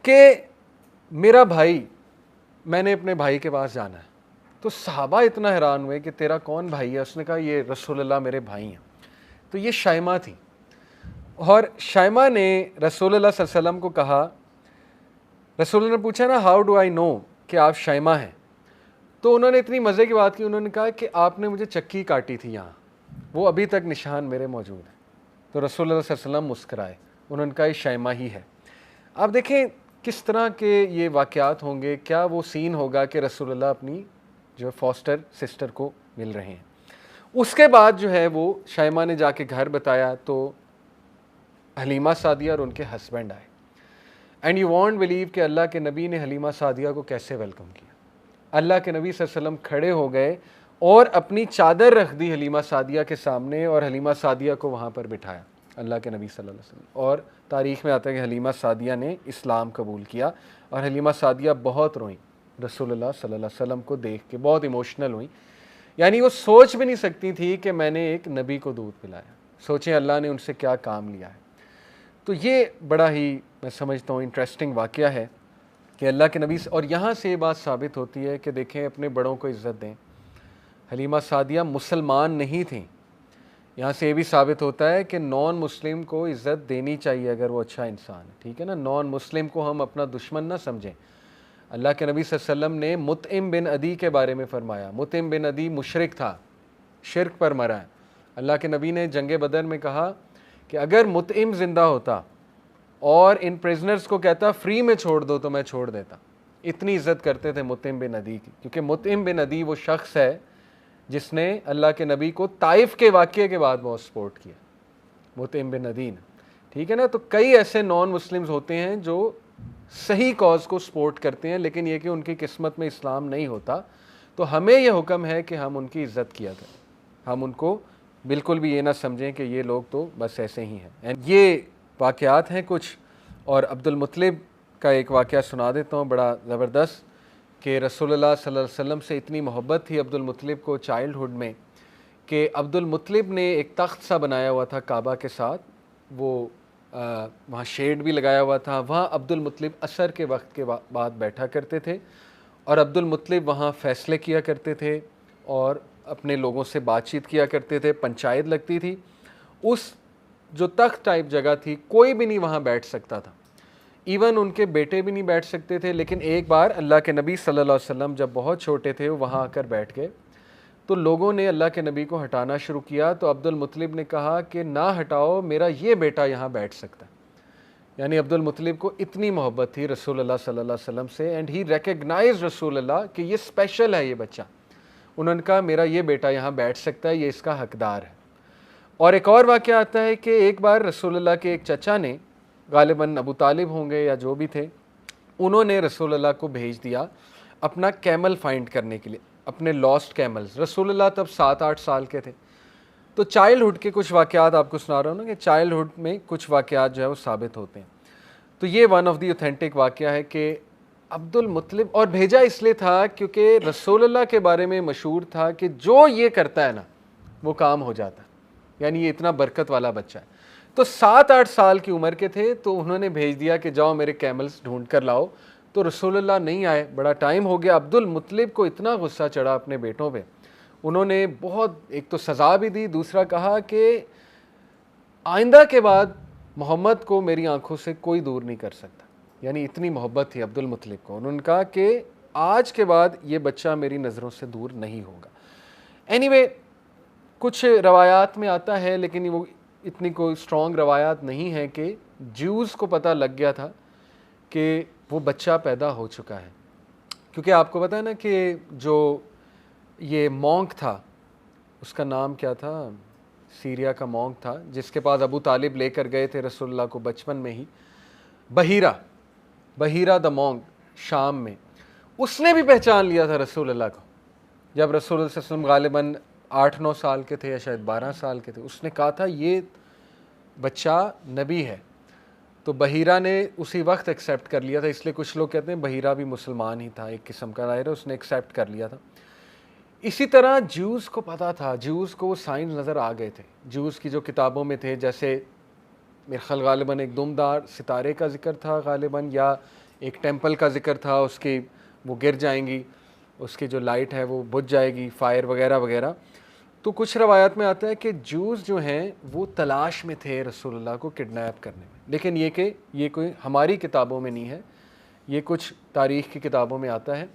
کہ میرا بھائی, میں نے اپنے بھائی کے پاس جانا ہے. تو صحابہ اتنا حیران ہوئے کہ تیرا کون بھائی ہے؟ اس نے کہا یہ رسول اللہ میرے بھائی ہیں. تو یہ شائمہ تھی, اور شائمہ نے رسول اللہ صلی اللہ علیہ وسلم کو کہا, رسول اللہ نے پوچھا نا ہاؤ ڈو آئی نو کہ آپ شائمہ ہیں؟ تو انہوں نے اتنی مزے کی بات کی, انہوں نے کہا کہ آپ نے مجھے چکی کاٹی تھی یہاں, وہ ابھی تک نشان میرے موجود ہیں. تو رسول اللہ صلی اللہ علیہ وسلم مسکرائے, انہوں نے کہا یہ شائمہ ہی ہے. آپ دیکھیں کس طرح کے یہ واقعات ہوں گے, کیا وہ سین ہوگا کہ رسول اللہ اپنی جو فاسٹر سسٹر کو مل رہے ہیں. اس کے بعد جو ہے وہ شائمہ نے جا کے گھر بتایا تو حلیمہ سعدیہ اور ان کے ہسبینڈ آئے. اینڈ یو وانٹ بلیو کہ اللہ کے نبی نے حلیمہ سعدیہ کو کیسے ویلکم کیا. اللہ کے نبی صلی اللہ علیہ وسلم کھڑے ہو گئے اور اپنی چادر رکھ دی حلیمہ سعدیہ کے سامنے, اور حلیمہ سعدیہ کو وہاں پر بٹھایا اللہ کے نبی صلی اللہ علیہ وسلم. اور تاریخ میں آتا ہے کہ حلیمہ سعدیہ نے اسلام قبول کیا, اور حلیمہ سعدیہ بہت روئیں رسول اللہ صلی اللہ علیہ وسلم کو دیکھ کے, بہت ایموشنل ہوئیں. یعنی وہ سوچ بھی نہیں سکتی تھی کہ میں نے ایک نبی کو دودھ پلایا. سوچیں اللہ نے ان سے کیا کام لیا ہے. تو یہ بڑا ہی میں سمجھتا ہوں انٹرسٹنگ واقعہ ہے کہ اللہ کے نبی اور یہاں سے یہ بات ثابت ہوتی ہے کہ دیکھیں اپنے بڑوں کو عزت دیں. حلیمہ سعدیہ مسلمان نہیں تھیں. یہاں سے یہ بھی ثابت ہوتا ہے کہ نان مسلم کو عزت دینی چاہیے اگر وہ اچھا انسان ہے. ٹھیک ہے نا, نان مسلم کو ہم اپنا دشمن نہ سمجھیں. اللہ کے نبی صلی اللہ علیہ وسلم نے مطعم بن عدی کے بارے میں فرمایا, مطعم بن عدی مشرک تھا, شرک پر مرا ہے. اللہ کے نبی نے جنگ بدر میں کہا کہ اگر مطعم زندہ ہوتا اور ان پریزنرز کو کہتا فری میں چھوڑ دو تو میں چھوڑ دیتا. اتنی عزت کرتے تھے مطعم بن عدی کی, کیونکہ مطعم بن عدی وہ شخص ہے جس نے اللہ کے نبی کو طائف کے واقعے کے بعد بہت سپورٹ کیا, مطعم بن عدی نے. ٹھیک ہے نا, تو کئی ایسے نان مسلمز ہوتے ہیں جو صحیح کاز کو سپورٹ کرتے ہیں, لیکن یہ کہ ان کی قسمت میں اسلام نہیں ہوتا. تو ہمیں یہ حکم ہے کہ ہم ان کی عزت کیا کریں, ہم ان کو بالکل بھی یہ نہ سمجھیں کہ یہ لوگ تو بس ایسے ہی ہیں. یہ واقعات ہیں کچھ. اور عبد المطلب کا ایک واقعہ سنا دیتا ہوں بڑا زبردست, کہ رسول اللہ صلی اللہ علیہ وسلم سے اتنی محبت تھی عبد المطلب کو چائلڈ ہوڈ میں کہ عبد المطلب نے ایک تخت سا بنایا ہوا تھا کعبہ کے ساتھ, وہ وہاں شیڈ بھی لگایا ہوا تھا. وہاں عبد المطلب عصر کے وقت کے بعد بیٹھا کرتے تھے, اور عبد المطلب وہاں فیصلے کیا کرتے تھے اور اپنے لوگوں سے بات چیت کیا کرتے تھے, پنچایت لگتی تھی. اس جو تخت ٹائپ جگہ تھی کوئی بھی نہیں وہاں بیٹھ سکتا تھا, ایون ان کے بیٹے بھی نہیں بیٹھ سکتے تھے. لیکن ایک بار اللہ کے نبی صلی اللہ علیہ وسلم جب بہت چھوٹے تھے وہاں آ کر بیٹھ گئے, تو لوگوں نے اللہ کے نبی کو ہٹانا شروع کیا. تو عبد المطلب نے کہا کہ نہ ہٹاؤ, میرا یہ بیٹا یہاں بیٹھ سکتا ہے. یعنی عبد المطلب کو اتنی محبت تھی رسول اللہ صلی اللہ علیہ وسلم سے, اینڈ ہی ریکگنائز رسول اللہ کہ یہ اسپیشل ہے یہ بچہ. انہوں نے کہا میرا یہ بیٹا یہاں بیٹھ سکتا ہے, یہ اس کا حقدار ہے. اور ایک اور واقعہ آتا ہے کہ ایک بار رسول اللہ کے ایک چچا نے, غالباً ابو طالب ہوں گے یا جو بھی تھے, انہوں نے رسول اللہ کو بھیج دیا اپنا کیمل فائنڈ کرنے کے لیے, اپنے لاسٹ کیملز. رسول اللہ تب 7-8 سال کے تھے. تو چائلڈہڈ کے کچھ واقعات آپ کو سنا رہا ہوں نا, کہ چائلڈہڈ میں کچھ واقعات جو ہے وہ ثابت ہوتے ہیں. تو یہ ون آف دی اوتھینٹک واقعہ ہے کہ عبد المطلب, اور بھیجا اس لیے تھا کیونکہ رسول اللہ کے بارے میں مشہور تھا کہ جو یہ کرتا ہے نا وہ کام ہو جاتا ہے, یعنی یہ اتنا برکت والا بچہ ہے. تو 7-8 سال کی عمر کے تھے, تو انہوں نے بھیج دیا کہ جاؤ میرے کیملز ڈھونڈ کر لاؤ. تو رسول اللہ نہیں آئے, بڑا ٹائم ہو گیا. عبد المطلب کو اتنا غصہ چڑھا اپنے بیٹوں پہ, انہوں نے بہت, ایک تو سزا بھی دی, دوسرا کہا کہ آئندہ کے بعد محمد کو میری آنکھوں سے کوئی دور نہیں کر سکتا. یعنی اتنی محبت تھی عبد المطلب کو. انہوں نے کہا کہ آج کے بعد یہ بچہ میری نظروں سے دور نہیں ہوگا. اینی کچھ روایات میں آتا ہے, لیکن وہ اتنی کوئی اسٹرانگ روایات نہیں ہے, کہ جیوز کو پتہ لگ گیا تھا کہ وہ بچہ پیدا ہو چکا ہے. کیونکہ آپ کو پتہ ہے نا کہ جو یہ مونک تھا, اس کا نام کیا تھا, سیریا کا مونک تھا جس کے پاس ابو طالب لے کر گئے تھے رسول اللہ کو بچپن میں ہی, بحیرہ دا مونک, شام میں. اس نے بھی پہچان لیا تھا رسول اللہ کو جب رسول اللہ صلی اللہ علیہ وسلم غالباً 8-9 سال کے تھے یا شاید 12 سال کے تھے. اس نے کہا تھا یہ بچہ نبی ہے. تو بحیرہ نے اسی وقت ایکسیپٹ کر لیا تھا, اس لیے کچھ لوگ کہتے ہیں بحیرہ بھی مسلمان ہی تھا, ایک قسم کا ظاہر ہے, اس نے ایکسیپٹ کر لیا تھا. اسی طرح جیوز کو پتا تھا, جیوز کو وہ سائنز نظر آ گئے تھے. جیوز کی جو کتابوں میں تھے, جیسے میرے خیال غالباً ایک دمدار ستارے کا ذکر تھا غالباً, یا ایک ٹیمپل کا ذکر تھا, اس کی وہ گر جائیں گی, اس کی جو لائٹ ہے وہ بجھ جائے گی, فائر وغیرہ وغیرہ. تو کچھ روایات میں آتا ہے کہ جوز جو ہیں وہ تلاش میں تھے رسول اللہ کو کڈنیپ کرنے میں. لیکن یہ کہ یہ کوئی ہماری کتابوں میں نہیں ہے, یہ کچھ تاریخ کی کتابوں میں آتا ہے.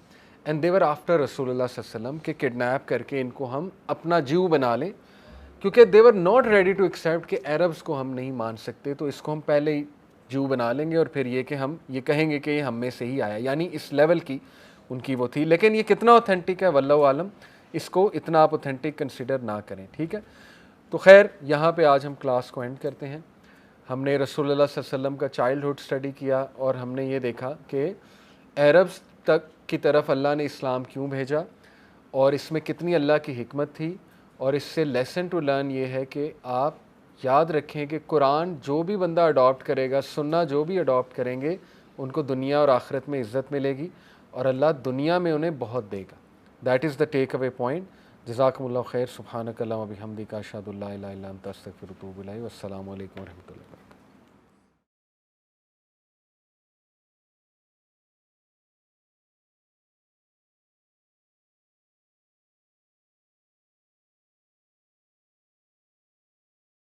اینڈ دے ور آفٹر رسول اللہ صلی اللہ علیہ وسلم, کہ کڈنیپ کر کے ان کو ہم اپنا جیو بنا لیں, کیونکہ they were not ready to accept کہ عربس کو ہم نہیں مان سکتے, تو اس کو ہم پہلے ہی جیو بنا لیں گے, اور پھر یہ کہ ہم یہ کہیں گے کہ یہ ہم میں سے ہی آیا. یعنی اس لیول کی ان کی وہ تھی. لیکن یہ کتنا اوتھینٹک ہے واللہ عالم, اس کو اتنا آپ اوتھینٹک کنسیڈر نہ کریں, ٹھیک ہے. تو خیر یہاں پہ آج ہم کلاس کو اینڈ کرتے ہیں. ہم نے رسول اللہ صلی اللہ علیہ وسلم کا چائلڈہڈ اسٹڈی کیا, اور ہم نے یہ دیکھا کہ عربس تک کی طرف اللہ نے اسلام کیوں بھیجا, اور اس میں کتنی اللہ کی حکمت تھی. اور اس سے لیسن ٹو لرن یہ ہے کہ آپ یاد رکھیں کہ قرآن جو بھی بندہ اڈاپٹ کرے گا, سننا جو بھی اڈاپٹ کریں گے, ان کو دنیا اور آخرت میں عزت ملے گی, اور اللہ دنیا میں انہیں بہت دے گا. That is the take away point. جزاکم اللہ خیر. سبحانک اللہم و بحمدک, اشہد ان لا الہ الا انت, استغفرک و اتوب الیک. والسلام علیکم و رحمۃ اللہ.